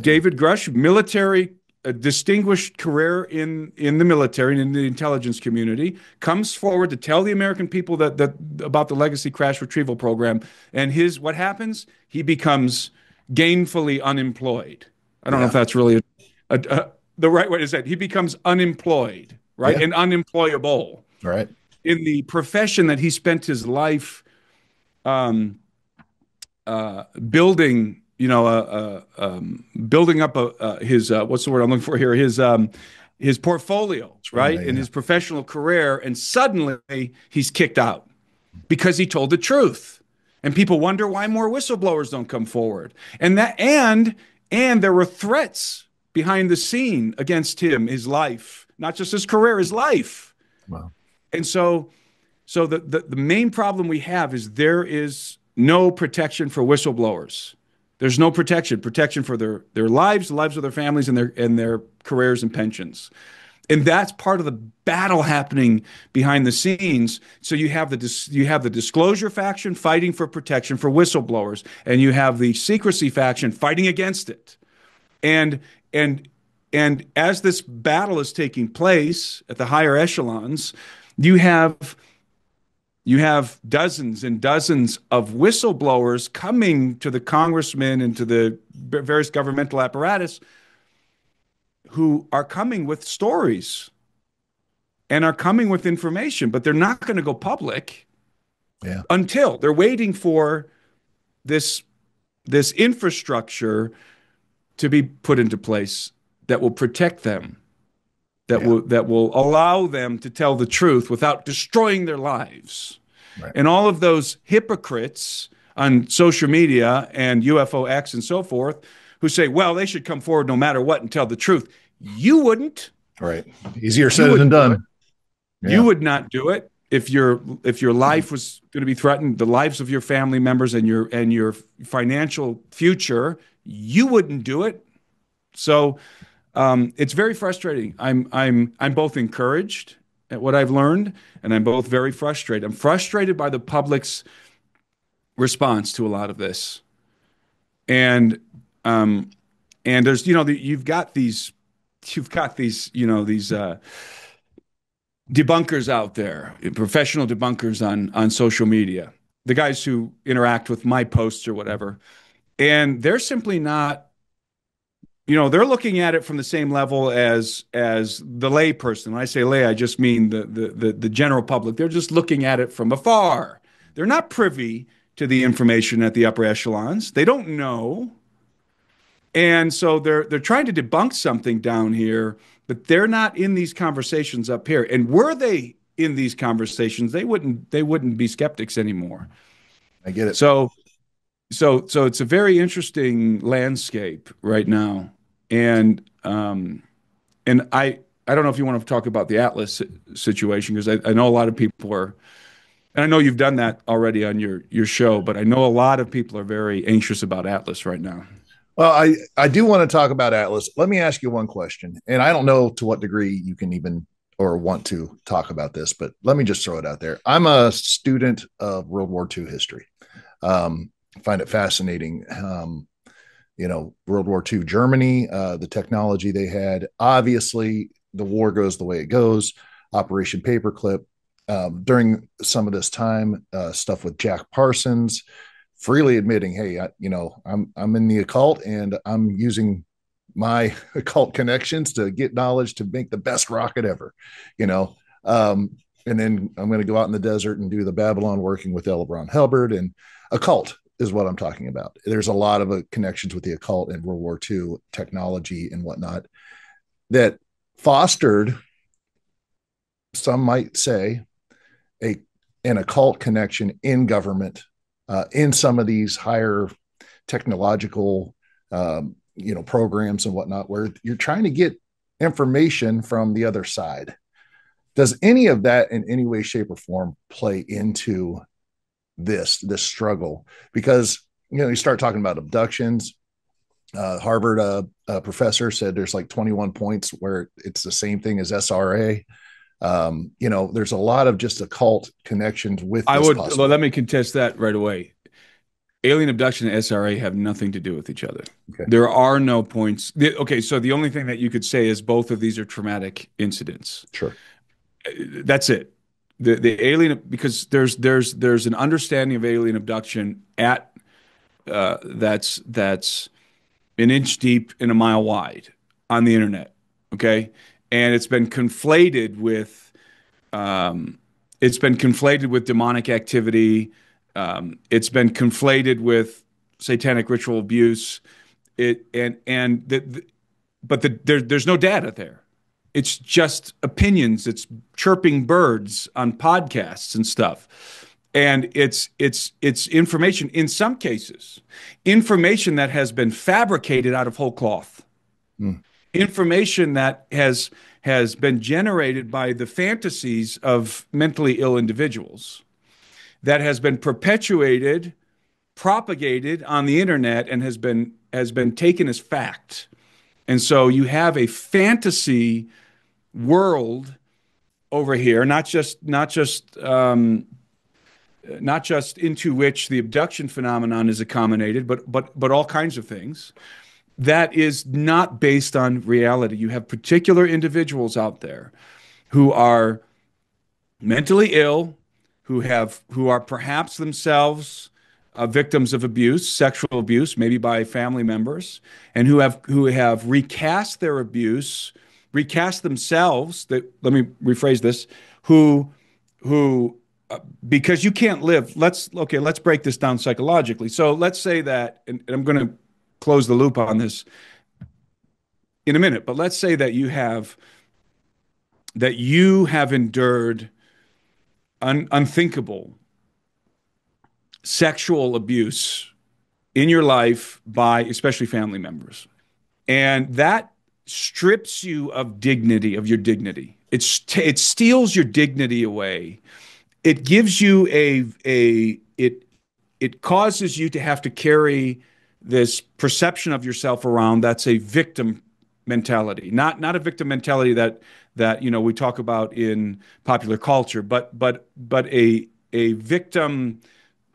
David Grush, military, a distinguished career in the military and in the intelligence community, comes forward to tell the American people that about the legacy crash retrieval program. And what happens? He becomes gainfully unemployed. I don't know if that's really the right way to say it. He becomes unemployed, right? Yeah. And unemployable. Right. In the profession that he spent his life building, building up his what's the word I'm looking for here? His his portfolio, right, in Yeah. his professional career, and suddenly he's kicked out because he told the truth. And people wonder why more whistleblowers don't come forward. And there were threats behind the scene against him, his life, not just his career, his life. Wow. And so the main problem we have is there is no protection for whistleblowers. There's no protection for their lives, the lives of their families, and their careers and pensions. And that's part of the battle happening behind the scenes. So you have the disclosure faction fighting for protection for whistleblowers, and you have the secrecy faction fighting against it. And and and as this battle is taking place at the higher echelons, you have you have dozens and dozens of whistleblowers coming to the congressmen and to the various governmental apparatus who are coming with stories and are coming with information, but they're not going to go public Yeah. until they're waiting for this this infrastructure to be put into place that will protect them, Yeah. that will allow them to tell the truth without destroying their lives. Right. And all of those hypocrites on social media and UFO X and so forth who say, well, they should come forward no matter what and tell the truth. You wouldn't. Right. Easier You said than wouldn't do it. done. You Yeah. would not do it if your life was going to be threatened, the lives of your family members and your financial future. You wouldn't do it. So it's very frustrating. I'm both encouraged at what I've learned, and I'm both very frustrated. I'm frustrated by the public's response to a lot of this, and um, and there's you've got these debunkers out there, professional debunkers on social media, the guys who interact with my posts or whatever, and they're simply not. They're looking at it from the same level as the lay person. When I say lay, I just mean the general public. They're just looking at it from afar. They're not privy to the information at the upper echelons. They don't know. And so they're trying to debunk something down here, but they're not in these conversations up here. And were they in these conversations, they wouldn't be skeptics anymore. I get it. So it's a very interesting landscape right now, and I don't know if you want to talk about the Atlas situation because I know a lot of people are, and I know you've done that already on your show, but I know a lot of people are very anxious about Atlas right now. Well, I do want to talk about Atlas. Let me ask you one question, and I don't know to what degree you can even or want to talk about this, but let me just throw it out there. I'm a student of World War II history. Find it fascinating. World War II Germany, the technology they had. Obviously, the war goes the way it goes. Operation Paperclip. During some of this time, stuff with Jack Parsons, freely admitting, "Hey, I'm in the occult, and I'm using my occult connections to get knowledge to make the best rocket ever." You know, and then I'm going to go out in the desert and do the Babylon working with L. Ron Hubbard, and occult is what I'm talking about. There's a lot of connections with the occult and World War II technology and whatnot that fostered, some might say, an occult connection in government, in some of these higher technological, programs and whatnot, where you're trying to get information from the other side. Does any of that in any way, shape, or form play into this struggle? Because you start talking about abductions. Harvard professor said there's like 21 points where it's the same thing as SRA. There's a lot of just occult connections with this. Well, let me contest that right away. Alien abduction and SRA have nothing to do with each other. Okay. There are no points. Okay, so the only thing that you could say is both of these are traumatic incidents. Sure. That's it. The alien, because there's an understanding of alien abduction that's an inch deep and a mile wide on the internet. Okay, and it's been conflated with demonic activity. It's been conflated with satanic ritual abuse. There's no data there. It's just opinions. It's chirping birds on podcasts and stuff. And it's information, in some cases, information that has been fabricated out of whole cloth. Mm. Information that has been generated by the fantasies of mentally ill individuals, that has been perpetuated, propagated on the internet, and has been taken as fact. And so you have a fantasy world over here, not just into which the abduction phenomenon is accommodated, but all kinds of things that is not based on reality. You have particular individuals out there who are mentally ill, who are perhaps themselves victims of abuse, sexual abuse, maybe by family members, and who have recast their abuse, recast themselves. Let me rephrase this. Who because you can't live. Let's break this down psychologically. So let's say that, and I'm going to close the loop on this in a minute, but let's say that you have endured unthinkable sexual abuse in your life by especially family members. And that strips you of dignity, of your dignity. It steals your dignity away. It gives you it causes you to have to carry this perception of yourself around that's a victim mentality, not a victim mentality that we talk about in popular culture, but a victim,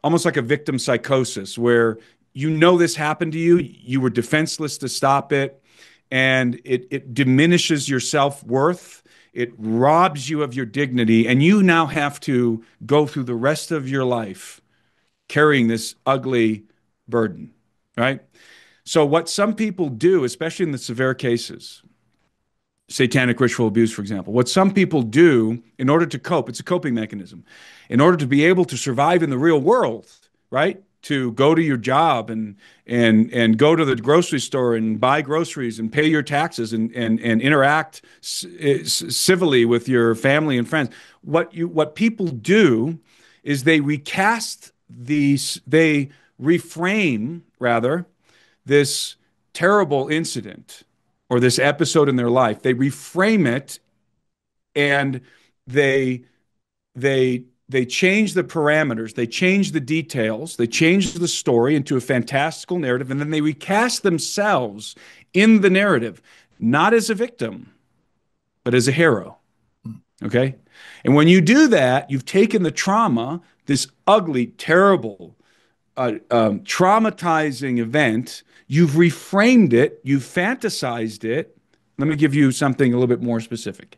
almost like a victim psychosis, where this happened to you, you were defenseless to stop it, and it diminishes your self-worth, it robs you of your dignity, and you now have to go through the rest of your life carrying this ugly burden, right? So what some people do, especially in the severe cases, satanic ritual abuse, for example, what some people do in order to cope, it's a coping mechanism, in order to be able to survive in the real world, right? To go to your job and go to the grocery store and buy groceries and pay your taxes and interact civilly with your family and friends. What people do is they reframe rather this terrible incident or this episode in their life. They reframe it, and they change the parameters, they change the details, they change the story into a fantastical narrative, and then they recast themselves in the narrative, not as a victim, but as a hero. Okay? And when you do that, you've taken the trauma, this ugly, terrible, traumatizing event, you've reframed it, you've fantasized it. Let me give you something a little bit more specific.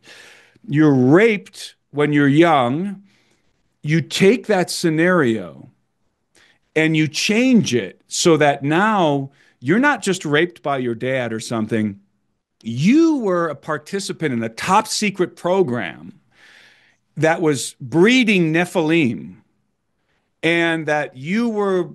You're raped when you're young. You take that scenario and you change it so that now you're not just raped by your dad or something. You were a participant in a top secret program that was breeding Nephilim, and that you were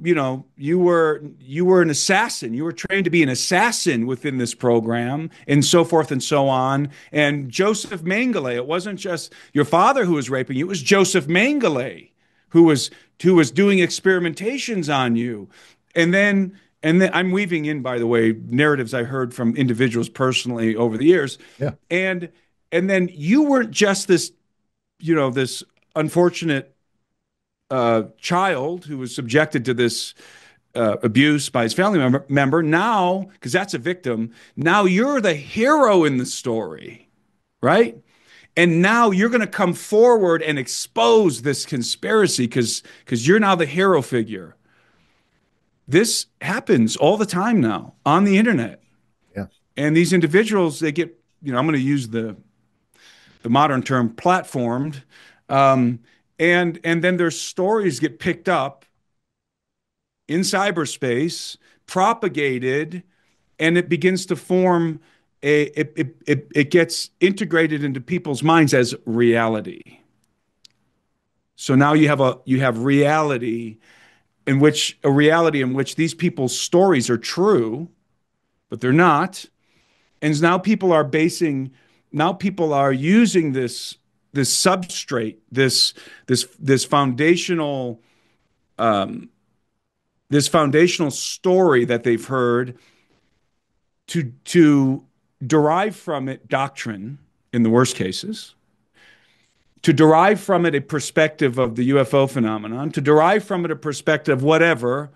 an assassin. You were trained to be an assassin within this program, and so forth and so on. And Joseph Mengele, it wasn't just your father who was raping you, it was Joseph Mengele who was doing experimentations on you. And then I'm weaving in, by the way, narratives I heard from individuals personally over the years. Yeah. And then you weren't just this unfortunate child who was subjected to this abuse by his family member. Now, because that's a victim, now you're the hero in the story, right? And now you're going to come forward and expose this conspiracy because you're now the hero figure. This happens all the time now on the internet. Yeah. And these individuals, they get, I'm going to use the modern term, platformed. And then their stories get picked up in cyberspace, propagated, and it begins to form it gets integrated into people's minds as reality. So now you have reality in which these people's stories are true, but they're not. And now people are basing now people are using this substrate, this foundational this foundational story that they've heard to derive from it doctrine in the worst cases, to derive from it a perspective of the UFO phenomenon, to derive from it a perspective whatever.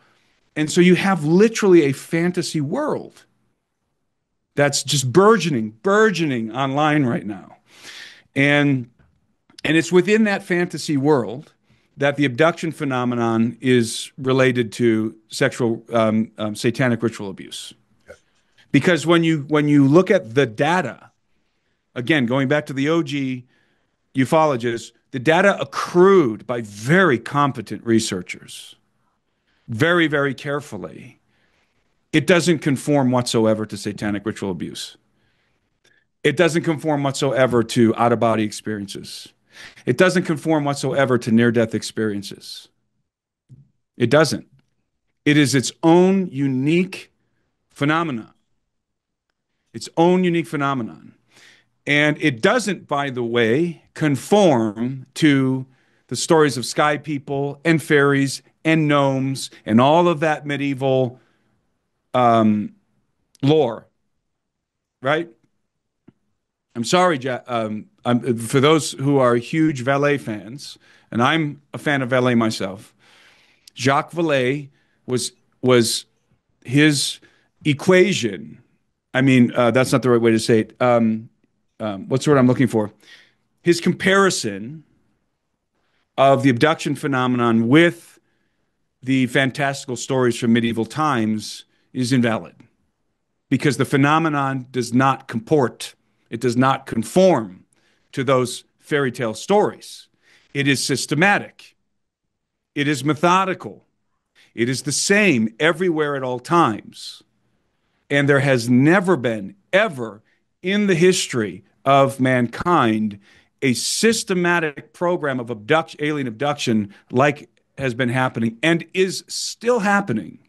And so you have literally a fantasy world that's just burgeoning online right now. And it's within that fantasy world that the abduction phenomenon is related to sexual satanic ritual abuse. Because when you look at the data, again, going back to the OG ufologists, the data accrued by very competent researchers, very, very carefully, it doesn't conform whatsoever to satanic ritual abuse. It doesn't conform whatsoever to out-of-body experiences. It doesn't conform whatsoever to near-death experiences. It doesn't. It is its own unique phenomenon. Its own unique phenomenon. And it doesn't, by the way, conform to the stories of sky people and fairies and gnomes and all of that medieval lore, right? I'm sorry, for those who are huge Vallée fans, and I'm a fan of Vallée myself. Jacques Vallée was his equation. I mean, that's not the right way to say it. What's the word I'm looking for? His comparison of the abduction phenomenon with the fantastical stories from medieval times is invalid because the phenomenon does not comport. It does not conform to those fairy tale stories. It is systematic. It is methodical. It is the same everywhere at all times. And there has never been, ever, in the history of mankind, a systematic program of alien abduction like has been happening and is still happening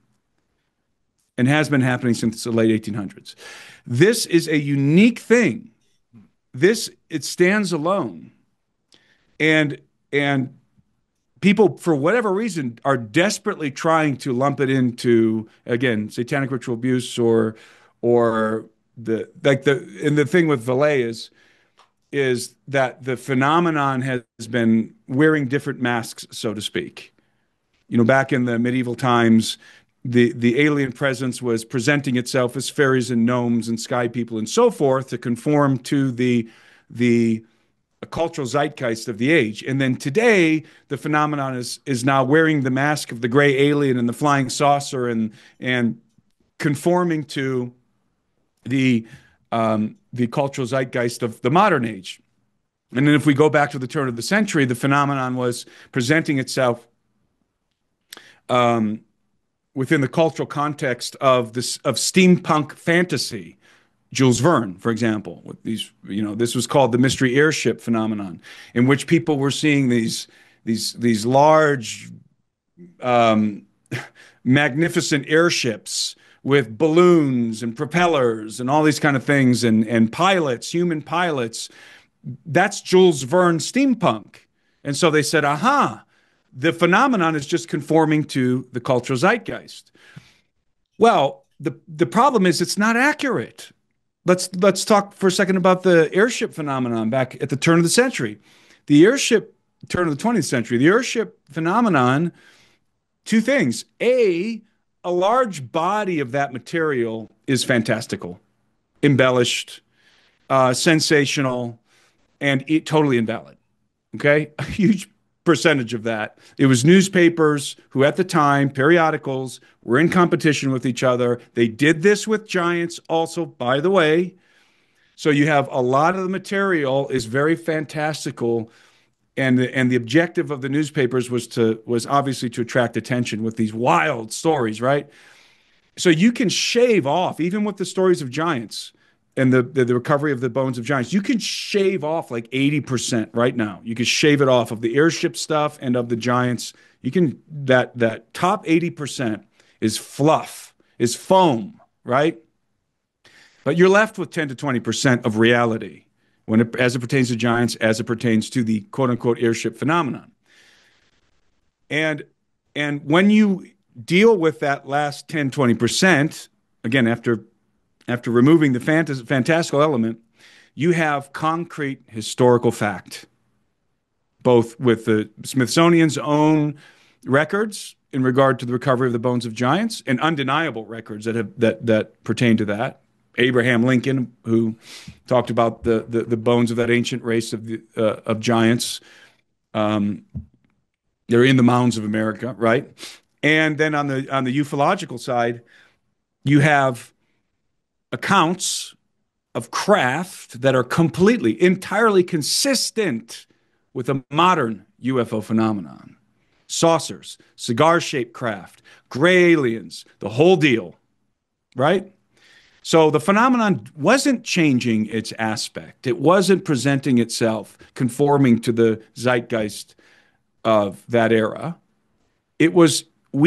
and has been happening since the late 1800s. This is a unique thing. It stands alone. And people, for whatever reason, are desperately trying to lump it into, again, satanic ritual abuse or the thing with Vallée is that the phenomenon has been wearing different masks, so to speak. You know, back in the medieval times, the alien presence was presenting itself as fairies and gnomes and sky people and so forth to conform to the cultural zeitgeist of the age. And then today, the phenomenon is now wearing the mask of the gray alien and the flying saucer and conforming to the cultural zeitgeist of the modern age. And then if we go back to the turn of the century, the phenomenon was presenting itself within the cultural context of steampunk fantasy. Jules Verne, for example, with these, this was called the mystery airship phenomenon, in which people were seeing these large, magnificent airships with balloons and propellers and all these kind of things, and pilots, human pilots. That's Jules Verne steampunk. And so they said, aha, the phenomenon is just conforming to the cultural zeitgeist. Well, the problem is it's not accurate. Let's talk for a second about the airship phenomenon back at the turn of the century. The airship, turn of the 20th century, the airship phenomenon, two things. A large body of that material is fantastical, embellished, sensational, and totally invalid. Okay? A huge percentage of that. It was newspapers who at the time, periodicals, were in competition with each other. They did this with giants also, by the way. So you have a lot of the material is very fantastical, and the objective of the newspapers was obviously to attract attention with these wild stories, right? So you can shave off, even with the stories of giants and the recovery of the bones of giants, you can shave off like 80% right now. You can shave it off of the airship stuff and of the giants. You can, that top 80% is fluff, is foam, right? But you're left with 10 to 20% of reality. as it pertains to giants, as it pertains to the quote unquote airship phenomenon. And when you deal with that last 10, 20%, again, after removing the fantastical element, you have concrete historical fact, both with the Smithsonian's own records in regard to the recovery of the bones of giants and undeniable records that pertain to that. Abraham Lincoln, who talked about the bones of that ancient race of giants. They're in the mounds of America, right? And then on the ufological side, you have accounts of craft that are completely, entirely consistent with a modern UFO phenomenon. Saucers, cigar-shaped craft, gray aliens, the whole deal, right? So the phenomenon wasn't changing its aspect. It wasn't presenting itself conforming to the zeitgeist of that era. We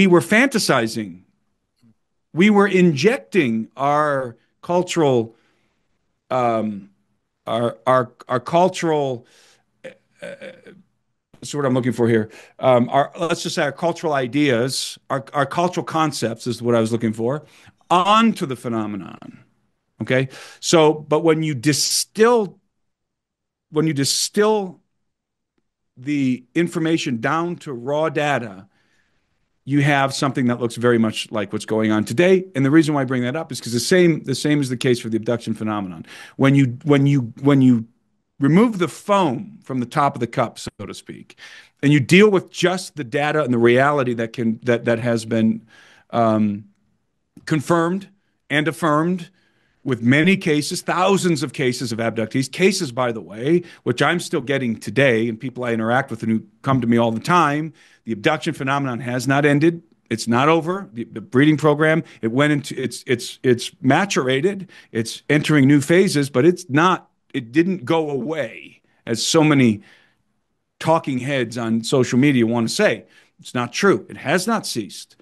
were fantasizing. We were injecting our cultural, our cultural, that's what I'm looking for here. Let's just say our cultural ideas, our cultural concepts is what I was looking for, onto the phenomenon. Okay. So, but when you distill the information down to raw data, you have something that looks very much like what's going on today. And the reason why I bring that up is because the same is the case for the abduction phenomenon. When you remove the foam from the top of the cup, so to speak, and you deal with just the data and the reality that has been confirmed and affirmed with many cases, thousands of cases of abductees, cases, by the way, which I'm still getting today, and people I interact with and who come to me all the time. The abduction phenomenon has not ended. It's not over. The breeding program, it went into, it's maturated. It's entering new phases, but it didn't go away, as so many talking heads on social media want to say. It's not true. It has not ceased.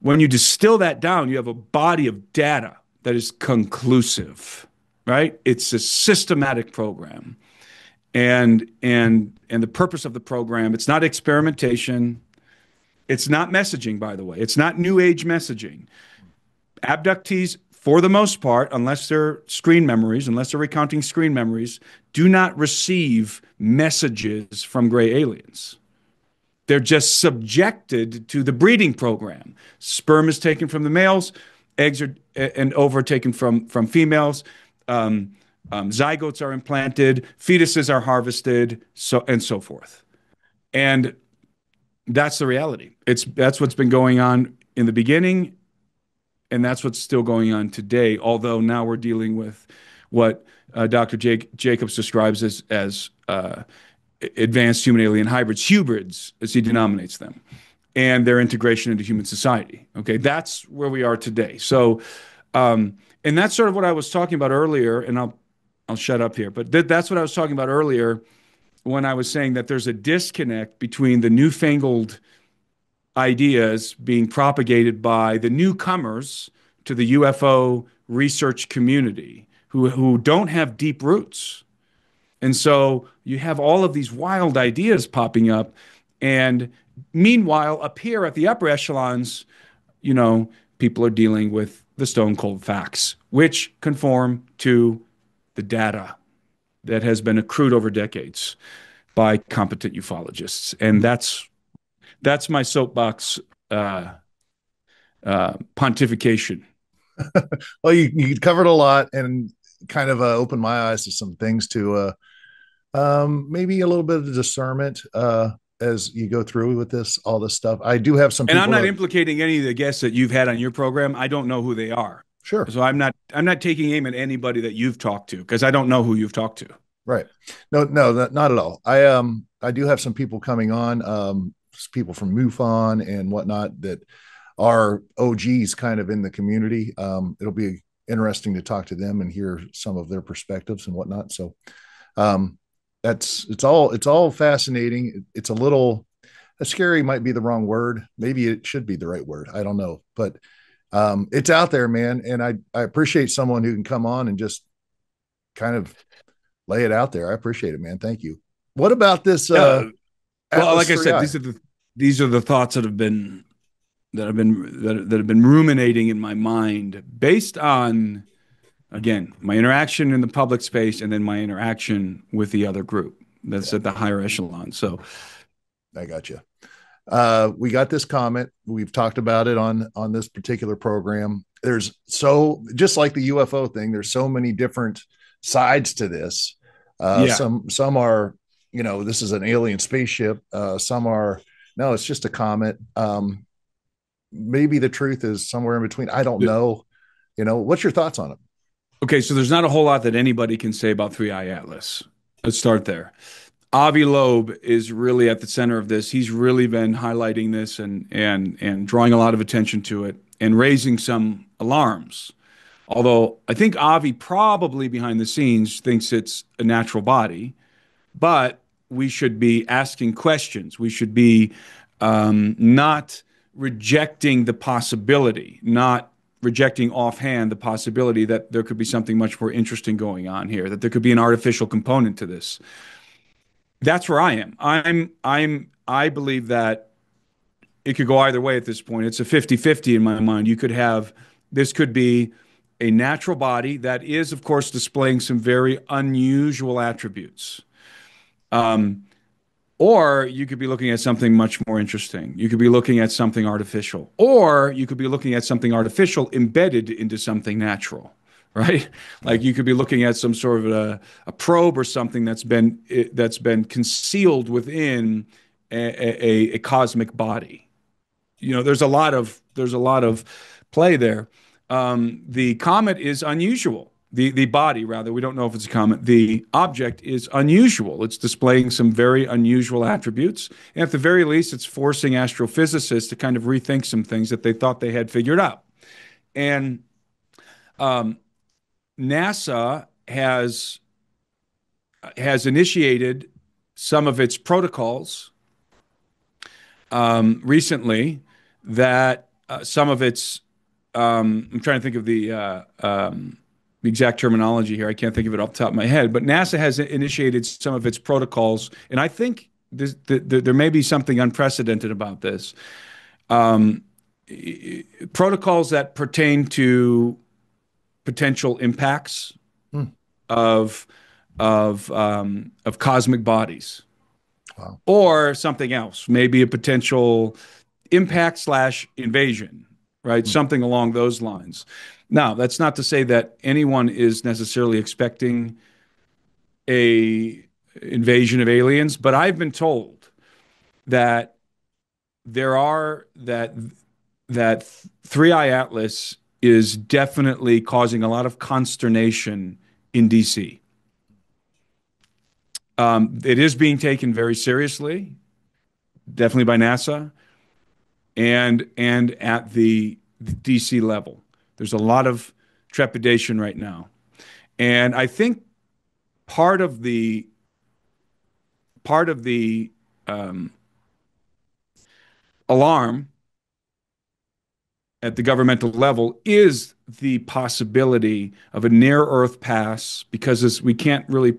When you distill that down, you have a body of data that is conclusive, right? It's a systematic program. And the purpose of the program, it's not experimentation. It's not messaging, by the way. It's not new age messaging. Abductees, for the most part, unless they're recounting screen memories, do not receive messages from gray aliens. They're just subjected to the breeding program. Sperm is taken from the males, eggs and ova are taken from females. Zygotes are implanted, fetuses are harvested, and so forth. And that's the reality. That's what's been going on in the beginning, and that's what's still going on today. Although now we're dealing with what Dr. Jacobs describes as advanced human alien hybrids, as he denominates them, and their integration into human society. Okay, that's where we are today. So, and that's sort of what I was talking about earlier, and I'll shut up here. But that's what I was talking about earlier when I was saying that there's a disconnect between the newfangled ideas being propagated by the newcomers to the UFO research community who don't have deep roots. And so you have all of these wild ideas popping up. And meanwhile, up here at the upper echelons, people are dealing with the stone cold facts, which conform to the data that has been accrued over decades by competent ufologists. And that's my soapbox pontification. Well, you covered a lot and kind of opened my eyes to some things to maybe a little bit of discernment as you go through with all this stuff. I do have some people, and I'm not implicating any of the guests that you've had on your program. I don't know who they are. Sure. So I'm not taking aim at anybody that you've talked to, because I don't know who you've talked to. Right. No, not at all. I do have some people coming on, people from MUFON and whatnot that are OGs kind of in the community. It'll be interesting to talk to them and hear some of their perspectives and whatnot. So it's all fascinating. It's a little scary, might be the wrong word. Maybe it should be the right word. I don't know, but it's out there, man. And I appreciate someone who can come on and just kind of Lay it out there. I appreciate it, man. Thank you. What about this Yeah. Well, Atlas like I said, 3i? these are the thoughts that have been ruminating in my mind based on, again, my interaction in the public space and then my interaction with the other group that's Yeah, at the higher echelon. So I got you. We got this comment. We've talked about it on this particular program. There's so just like the UFO thing. There's so many different sides to this. yeah, Some are, this is an alien spaceship. Some are no, it's just a comet. Maybe the truth is somewhere in between. I don't know. What's your thoughts on it? okay. So there's not a whole lot that anybody can say about Three Eye Atlas. Let's start there. Avi Loeb is really at the center of this. He's really been highlighting this and drawing a lot of attention to it and raising some alarms. Although I think Avi probably behind the scenes thinks it's a natural body, but we should be asking questions. We should be not rejecting the possibility, not rejecting offhand the possibility that there could be something much more interesting going on here, that there could be an artificial component to this. That's where I am. I believe that it could go either way at this point. It's a 50-50 in my mind. This could be a natural body that is, of course, displaying some very unusual attributes. Or you could be looking at something much more interesting. You could be looking at something artificial. Or you could be looking at something artificial embedded into something natural, right? Like Right. you could be looking at some sort of a probe or something that's been concealed within a cosmic body. There's a lot of play there. The comet is unusual. The body, rather, we don't know if it's a comet. The object is unusual. It's displaying some very unusual attributes. And at the very least, it's forcing astrophysicists to kind of rethink some things that they thought they had figured out. And NASA has initiated some of its protocols recently that some of its I'm trying to think of the exact terminology here. I can't think of it off the top of my head, but NASA has initiated some of its protocols, and I think there may be something unprecedented about this. Um, Protocols that pertain to potential impacts Hmm. of of cosmic bodies Wow. or something else, maybe a potential impact slash invasion, right? Hmm. Something along those lines. Now, that's not to say that anyone is necessarily expecting a invasion of aliens, but I've been told that there are that Three Eye Atlas is definitely causing a lot of consternation in DC. It is being taken very seriously, definitely by NASA and at the DC level. There's a lot of trepidation right now, and I think part of the part of the alarm at the governmental level is the possibility of a near Earth pass because we can't really.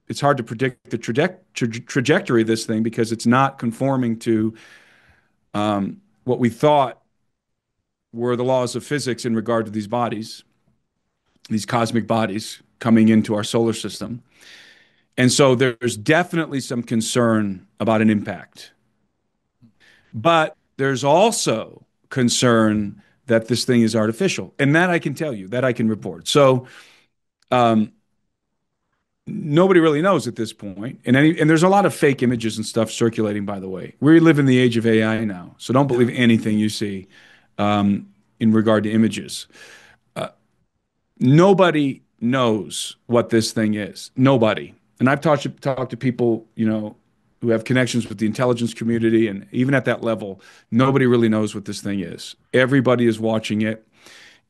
It's hard to predict the trajectory of this thing because it's not conforming to what we thought were the laws of physics in regard to these bodies, these cosmic bodies coming into our solar system. And so there's definitely some concern about an impact. But there's also concern that this thing is artificial. And that I can tell you, that I can report. So um, nobody really knows at this point. And there's a lot of fake images and stuff circulating, by the way. We live in the age of AI now. So don't Yeah. believe anything you see in regard to images. Nobody knows what this thing is. Nobody. And I've talked to people, who have connections with the intelligence community, and even at that level, nobody really knows what this thing is. Everybody is watching it,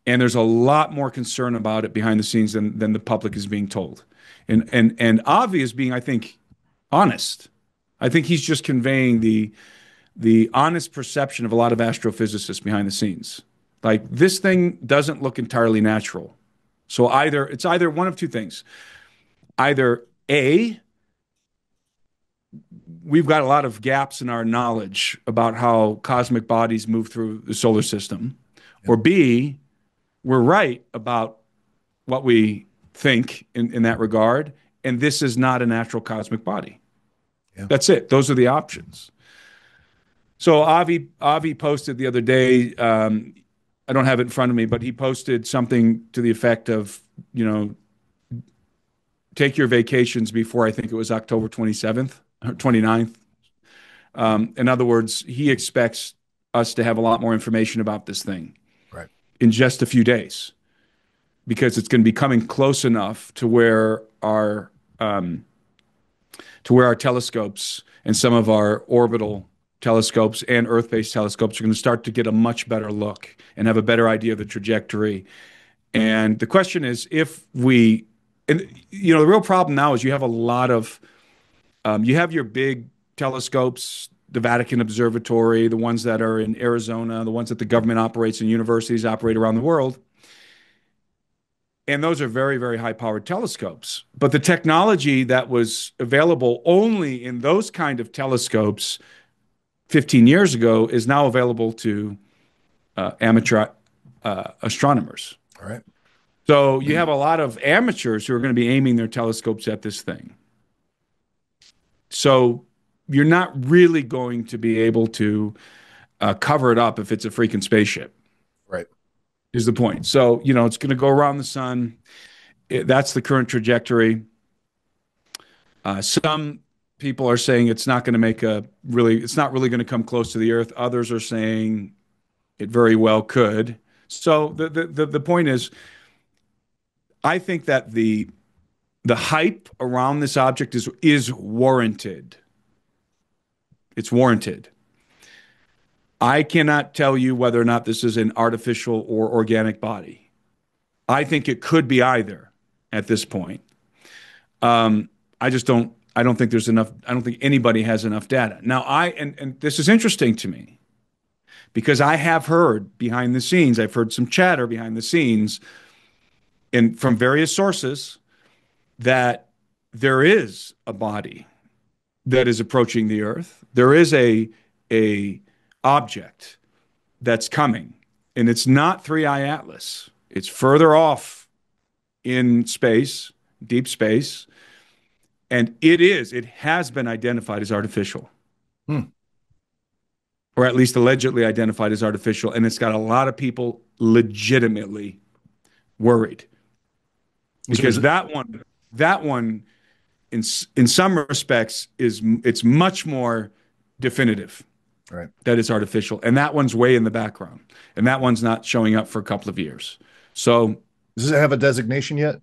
and there's a lot more concern about it behind the scenes than the public is being told. And Avi is being, I think, honest. I think he's just conveying the honest perception of a lot of astrophysicists behind the scenes. Like this thing doesn't look entirely natural. So it's either one of two things. Either A, we've got a lot of gaps in our knowledge about how cosmic bodies move through the solar system, Yep. or B, we're right about what we think in that regard, and this is not a natural cosmic body. Yeah. That's it. Those are the options. So Avi posted the other day. I don't have it in front of me, but he posted something to the effect of, take your vacations before, I think it was October 27th or 29th. In other words, he expects us to have a lot more information about this thing Right. in just a few days, because it's going to be coming close enough to where our telescopes and some of our orbital telescopes and Earth-based telescopes are going to start to get a much better look and have a better idea of the trajectory. And the question is, and the real problem now is you have a lot of, you have your big telescopes, the Vatican Observatory, the ones that are in Arizona, the ones that the government operates and universities operate around the world. And those are very, very high-powered telescopes. But the technology that was available only in those kind of telescopes 15 years ago is now available to amateur astronomers. All right. So you have a lot of amateurs who are going to be aiming their telescopes at this thing. So you're not really going to be able to cover it up if it's a freaking spaceship. Right. Is the point. So, it's going to go around the sun. That's the current trajectory. Some people are saying it's not going to it's not really going to come close to the Earth. Others are saying it very well could. So the point is, I think that the hype around this object is warranted. It's warranted. I cannot tell you whether or not this is an artificial or organic body. I think it could be either at this point. I don't think there's enough. I don't think anybody has enough data. Now, and this is interesting to me because I have heard behind the scenes, I've heard some chatter behind the scenes and from various sources that there is a body that is approaching the Earth. There is a object that's coming, and it's not 3I Atlas. It's further off in space, deep space, and it has been identified as artificial. Or at least allegedly identified as artificial, and it's got a lot of legitimately worried. Because that one in some respects it's much more definitive. Right. That it's artificial. And that one's way in the background. And that one's not showing up for a couple of years. So does it have a designation yet?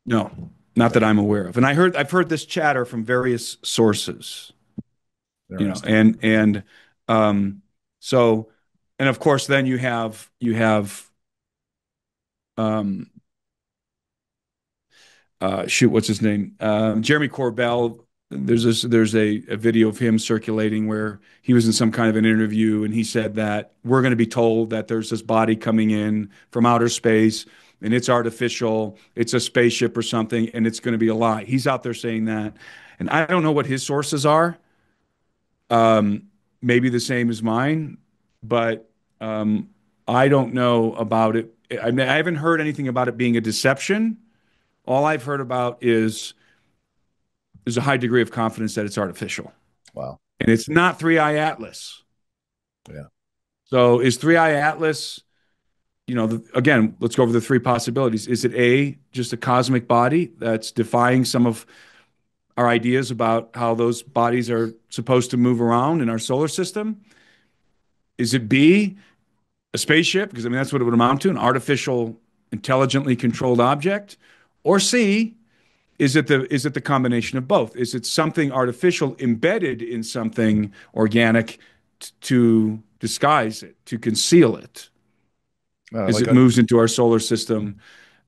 No, not that I'm aware of. And I've heard this chatter from various sources. So, and of course then you have what's his name? Jeremy Corbell. There's a video of him circulating where he was in some kind of an interview and he said that we're going to be told that there's this body coming in from outer space and it's artificial, it's a spaceship or something, and it's going to be a lie. He's out there saying that. And I don't know what his sources are. Maybe the same as mine, but I don't know about it. I haven't heard anything about it being a deception. All I've heard about is there's a high degree of confidence that it's artificial. Wow. And it's not 3I Atlas. Yeah. So is 3I Atlas, again, let's go over the three possibilities. Is it just a cosmic body that's defying some of our ideas about how those bodies are supposed to move around in our solar system? Is it B, a spaceship? Because that's what it would amount to, an artificial, intelligently controlled object. Or C, is it the combination of both? Is it something artificial embedded in something organic to disguise it, to conceal it, as it moves into our solar system?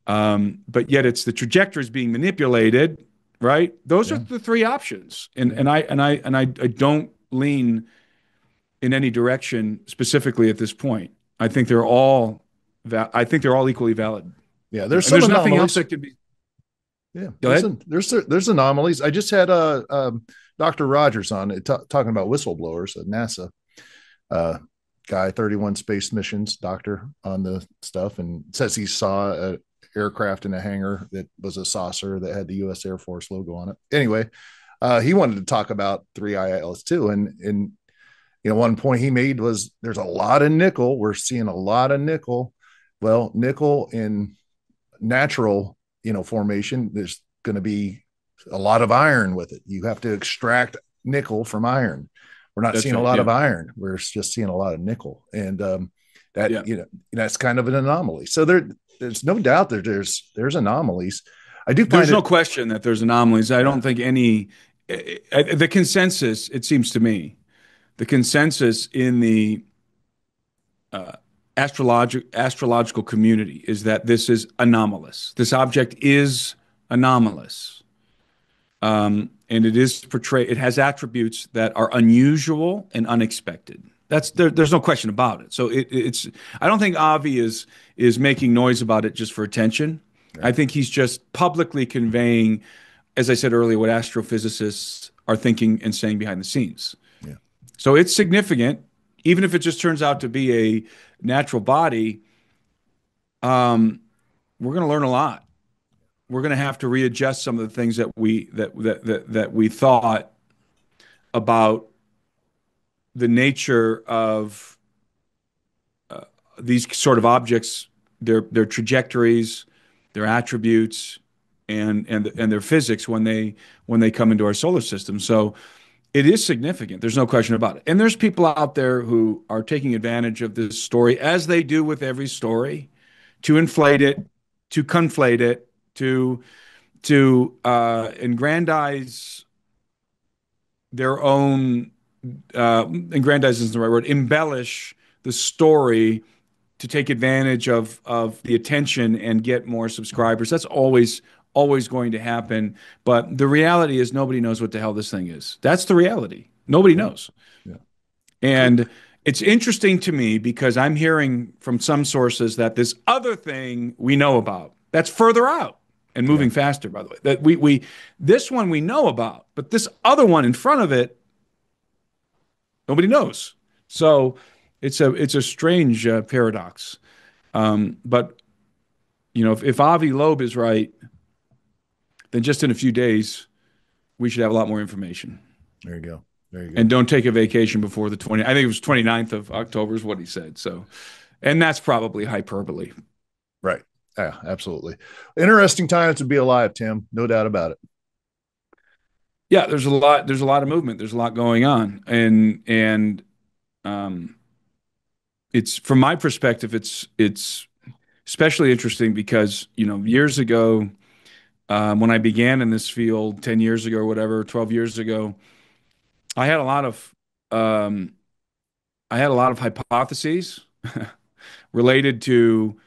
But yet the trajectory is being manipulated, right? Those are the three options, and I don't lean in any direction specifically at this point. I think they're all equally valid. Yeah, there's nothing else that could be. Yeah, Go ahead. there's anomalies. I just had Dr. Rogers on talking about whistleblowers at NASA. Uh, Guy, 31 space missions, doctor on the stuff, and says he saw a aircraft in a hangar that was a saucer that had the U.S. Air Force logo on it. Anyway, he wanted to talk about 3ILs too, and one point he made was there's a lot of nickel. We're seeing a lot of nickel. Well, nickel in natural, formation, there's going to be a lot of iron with it. You have to extract nickel from iron. We're not That's seeing a right. lot Yeah. of iron. We're just seeing a lot of nickel, and that Yeah. that's kind of an anomaly. So there's no doubt that there's anomalies. I do find There's no it. question that there's anomalies. I Yeah, don't think any, the consensus, it seems to me, the consensus in the astrological community is that this is anomalous. This object is anomalous. And it is portrayed, it has attributes that are unusual and unexpected. There's no question about it. So it's I don't think Avi is making noise about it just for attention. I right. think he's just publicly conveying, as I said earlier, what astrophysicists are thinking and saying behind the scenes. Yeah, So it's significant, even if it just turns out to be a natural body. We're going to learn a lot. We're going to have to readjust some of the things that we thought about the nature of these sort of objects, their trajectories, their attributes, and their physics when they come into our solar system. So it is significant. There's no question about it. And there's people out there who are taking advantage of this story, as they do with every story, to inflate it, to conflate it, to aggrandize their own aggrandize isn't the right word, embellish the story to take advantage of the attention and get more subscribers. That's always going to happen. But the reality is nobody knows what the hell this thing is. That's the reality. Nobody yeah, knows. yeah. Cool. And it's interesting to me because I'm hearing from some sources that this other thing we know about, that's further out and Yeah, moving faster, by the way, that we this one we know about, but this other one in front of it, nobody knows. So it's a strange paradox. But if Avi Loeb is right, then just in a few days we should have a lot more information. there you go. There you And go. don't take a vacation before the 20. I think it was 29th of October is what he said. So, and that's probably hyperbole. Right. Yeah, absolutely. Interesting times to be alive, Tim. No doubt about it. Yeah, there's a lot of movement. There's a lot going on, and um, it's from my perspective, it's especially interesting because years ago, when I began in this field 10 years ago or whatever, 12 years ago, I had a lot of um, I had a lot of hypotheses related to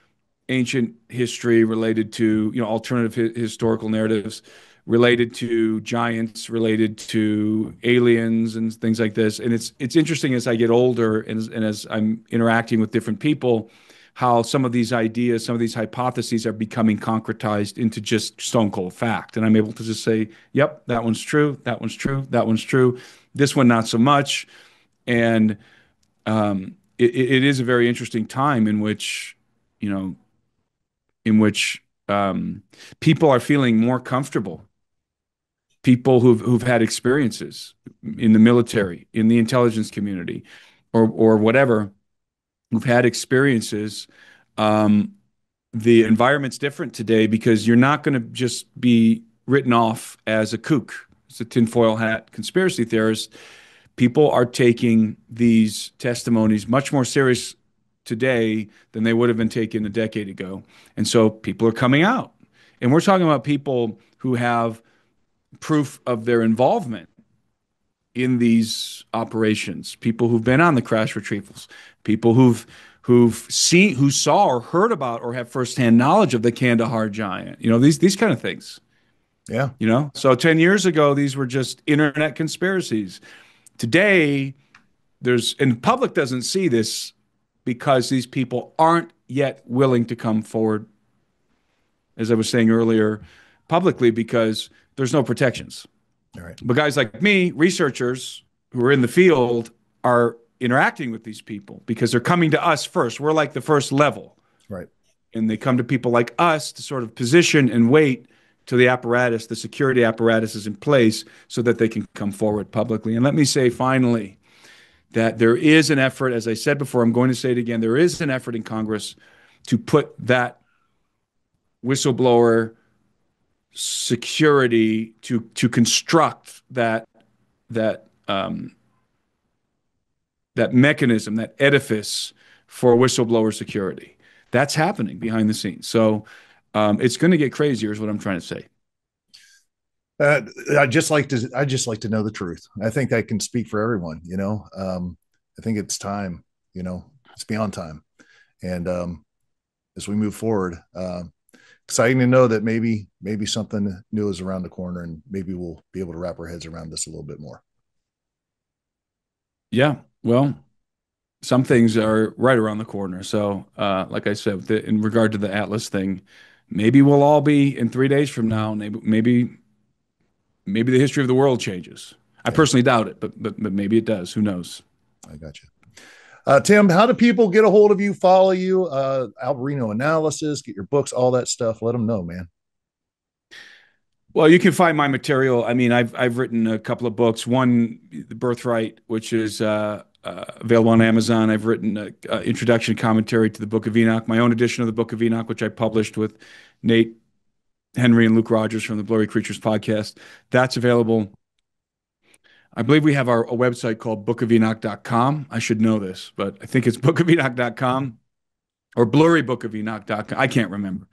ancient history, related to alternative historical narratives, related to giants, related to aliens and things like this. And it's interesting as I get older and as I'm interacting with different people, how some of these ideas, some of these hypotheses are becoming concretized into just stone cold fact. And I'm able to just say, yep, that one's true, that one's true, that one's true. This one not so much. And it is a very interesting time you know in which people are feeling more comfortable. People who've had experiences in the military, in the intelligence community, or whatever, who've had experiences. Um, the environment's different today because you're not going to just be written off as a kook, as a tinfoil hat conspiracy theorist. People are taking these testimonies much more serious today than they would have been taken a decade ago. And so people are coming out. And we're talking about people who have proof of their involvement in these operations, people who've been on the crash retrievals, people who saw or heard about or have firsthand knowledge of the Kandahar giant. These kind of things. Yeah. So 10 years ago, these were just internet conspiracies. Today, and the public doesn't see this because these people aren't yet willing to come forward. As I was saying earlier, publicly because there's no protections. All right. But guys like me, researchers who are in the field, are interacting with these people because they're coming to us first. We're like the first level. Right. And they come to people like us to sort of position and wait till the apparatus, the security apparatus is in place so that they can come forward publicly. And let me say finally that there is an effort, as I said before, I'm going to say it again, there is an effort in Congress to put that whistleblower security, to construct that mechanism, that edifice for whistleblower security. That's happening behind the scenes. So it's going to get crazier, is what I'm trying to say. I just like to know the truth. I think that can speak for everyone. I think it's time. It's beyond time, and as we move forward, exciting to know that maybe something new is around the corner, and maybe we'll be able to wrap our heads around this a little bit more. Yeah, well, some things are right around the corner. So, like I said, in regard to the Atlas thing, maybe we'll all be in 3 days from now. Maybe the history of the world changes. I personally doubt it, but maybe it does. Who knows? I got you. Tim, how do people get a hold of you, follow you, Alberino Analysis, get your books, all that stuff? Let them know, man. Well, you can find my material. I mean, I've written a couple of books. One, The Birthright, which is available on Amazon. I've written an introduction commentary to the Book of Enoch, my own edition of the Book of Enoch, which I published with Nate Henry and Luke Rogers from the Blurry Creatures podcast. That's available. I believe we have a website called bookofenoch.com. I should know this, but I think it's bookofenoch.com or blurrybookofenoch.com. I can't remember.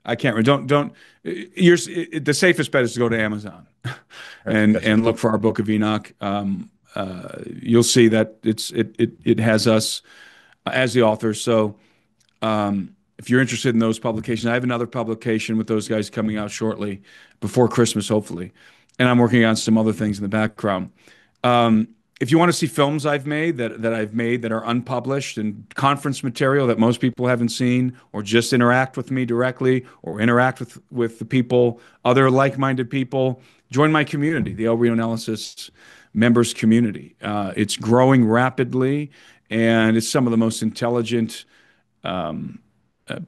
The safest bet is to go to Amazon and look for our Book of Enoch. You'll see that it has us as the authors. So if you're interested in those publications, I have another publication with those guys coming out shortly before Christmas, hopefully. And I'm working on some other things in the background. If you want to see films I've made that are unpublished and conference material that most people haven't seen, or just interact with me directly, or interact with the people, other like-minded people, join my community, the Alberino Analysis members community. It's growing rapidly, and it's some of the most intelligent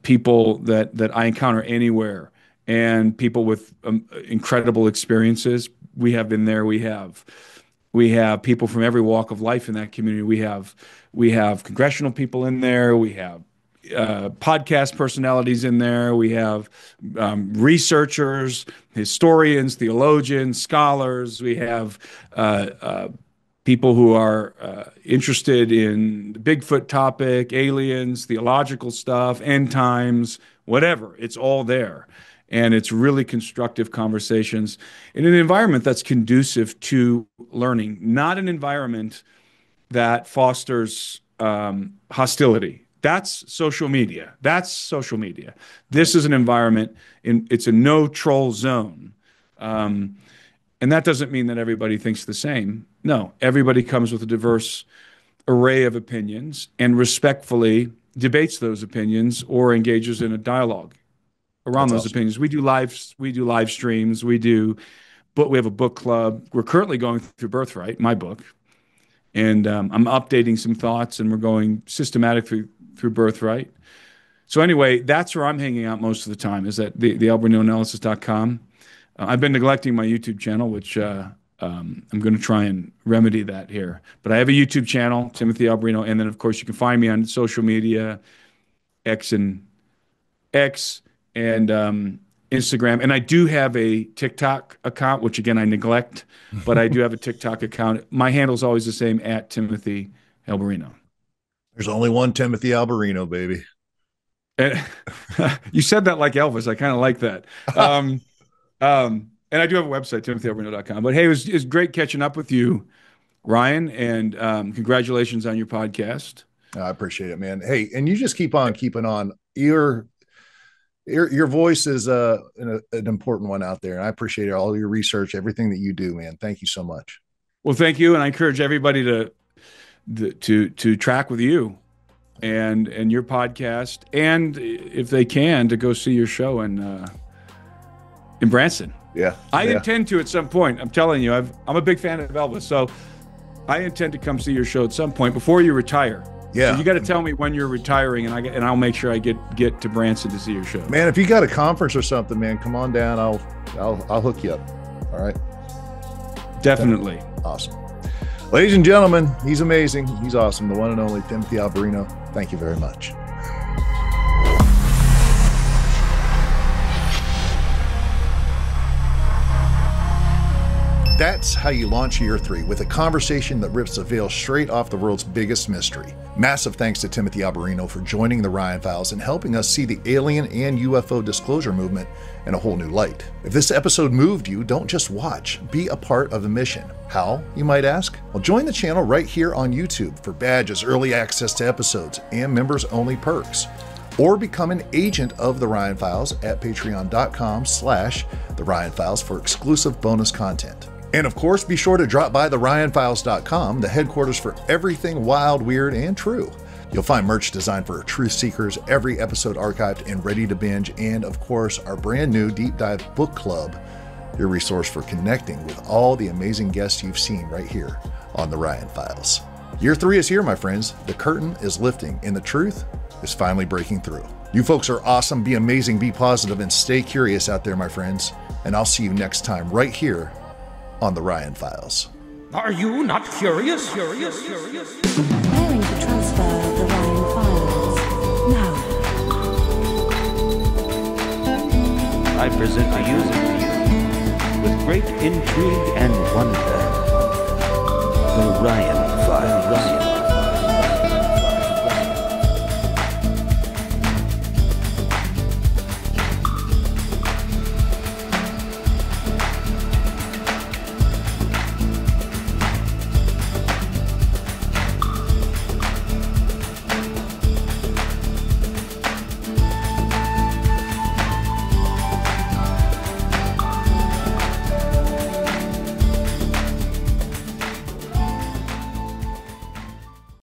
people that I encounter anywhere, and people with incredible experiences. We have been there. We have people from every walk of life in that community. We have congressional people in there. We have podcast personalities in there. We have researchers, historians, theologians, scholars. We have people who are interested in the Bigfoot topic, aliens, theological stuff, end times, whatever. It's all there. And it's really constructive conversations in an environment that's conducive to learning, not an environment that fosters hostility. That's social media. This is an environment, it's a no troll zone. And that doesn't mean that everybody thinks the same. No, everybody comes with a diverse array of opinions and respectfully debates those opinions or engages in a dialogue around those opinions. We do live streams. But we have a book club. We're currently going through Birthright, my book, and I'm updating some thoughts, and we're going systematic through Birthright. So anyway, that's where I'm hanging out most of the time, is at the alberinoanalysis.com. I've been neglecting my YouTube channel, which I'm going to try and remedy that here. But I have a YouTube channel, Timothy Alberino, and then of course you can find me on social media, X and Instagram. And I do have a TikTok account, which again I neglect, but I do have a TikTok account. My handle is always the same, at Timothy Alberino. There's only one Timothy Alberino, baby. And you said that like Elvis. I kind of like that. And I do have a website, timothyalberino.com. But hey, it was great catching up with you, Ryan, and congratulations on your podcast. I appreciate it, man. Hey, and you just keep on keeping on. Your voice is an important one out there, and I appreciate all your research, everything that you do, man. Thank you so much. Well, thank you, and I encourage everybody to track with you and your podcast, and if they can, to go see your show in in Branson. Yeah. I intend to at some point. I'm telling you, I'm a big fan of Elvis, so I intend to come see your show at some point before you retire. Yeah. So you got to tell me when you're retiring, and I'll make sure I get to Branson to see your show. Man, if you got a conference or something, man, come on down. I'll hook you up. All right. Definitely. Awesome. Ladies and gentlemen, he's amazing. He's awesome. The one and only Timothy Alberino. Thank you very much. That's how you launch year 3, with a conversation that rips the veil straight off the world's biggest mystery. Massive thanks to Timothy Alberino for joining the Ryan Files and helping us see the alien and UFO disclosure movement in a whole new light. If this episode moved you, don't just watch, be a part of the mission. How, you might ask? Well, join the channel right here on YouTube for badges, early access to episodes, and members-only perks. Or become an agent of the Ryan Files at patreon.com/the Ryan Files for exclusive bonus content. And of course, be sure to drop by theryanfiles.com, the headquarters for everything wild, weird, and true. You'll find merch designed for truth seekers, every episode archived and ready to binge, and of course, our brand new Deep Dive Book Club, your resource for connecting with all the amazing guests you've seen right here on the Ryan Files. Year 3 is here, my friends. The curtain is lifting, and the truth is finally breaking through. You folks are awesome. Be amazing, be positive, and stay curious out there, my friends. And I'll see you next time right here on the Ryan Files. Are you not curious? Preparing to transfer the Ryan Files. Now. I present to you, with great intrigue and wonder, the Ryan Files.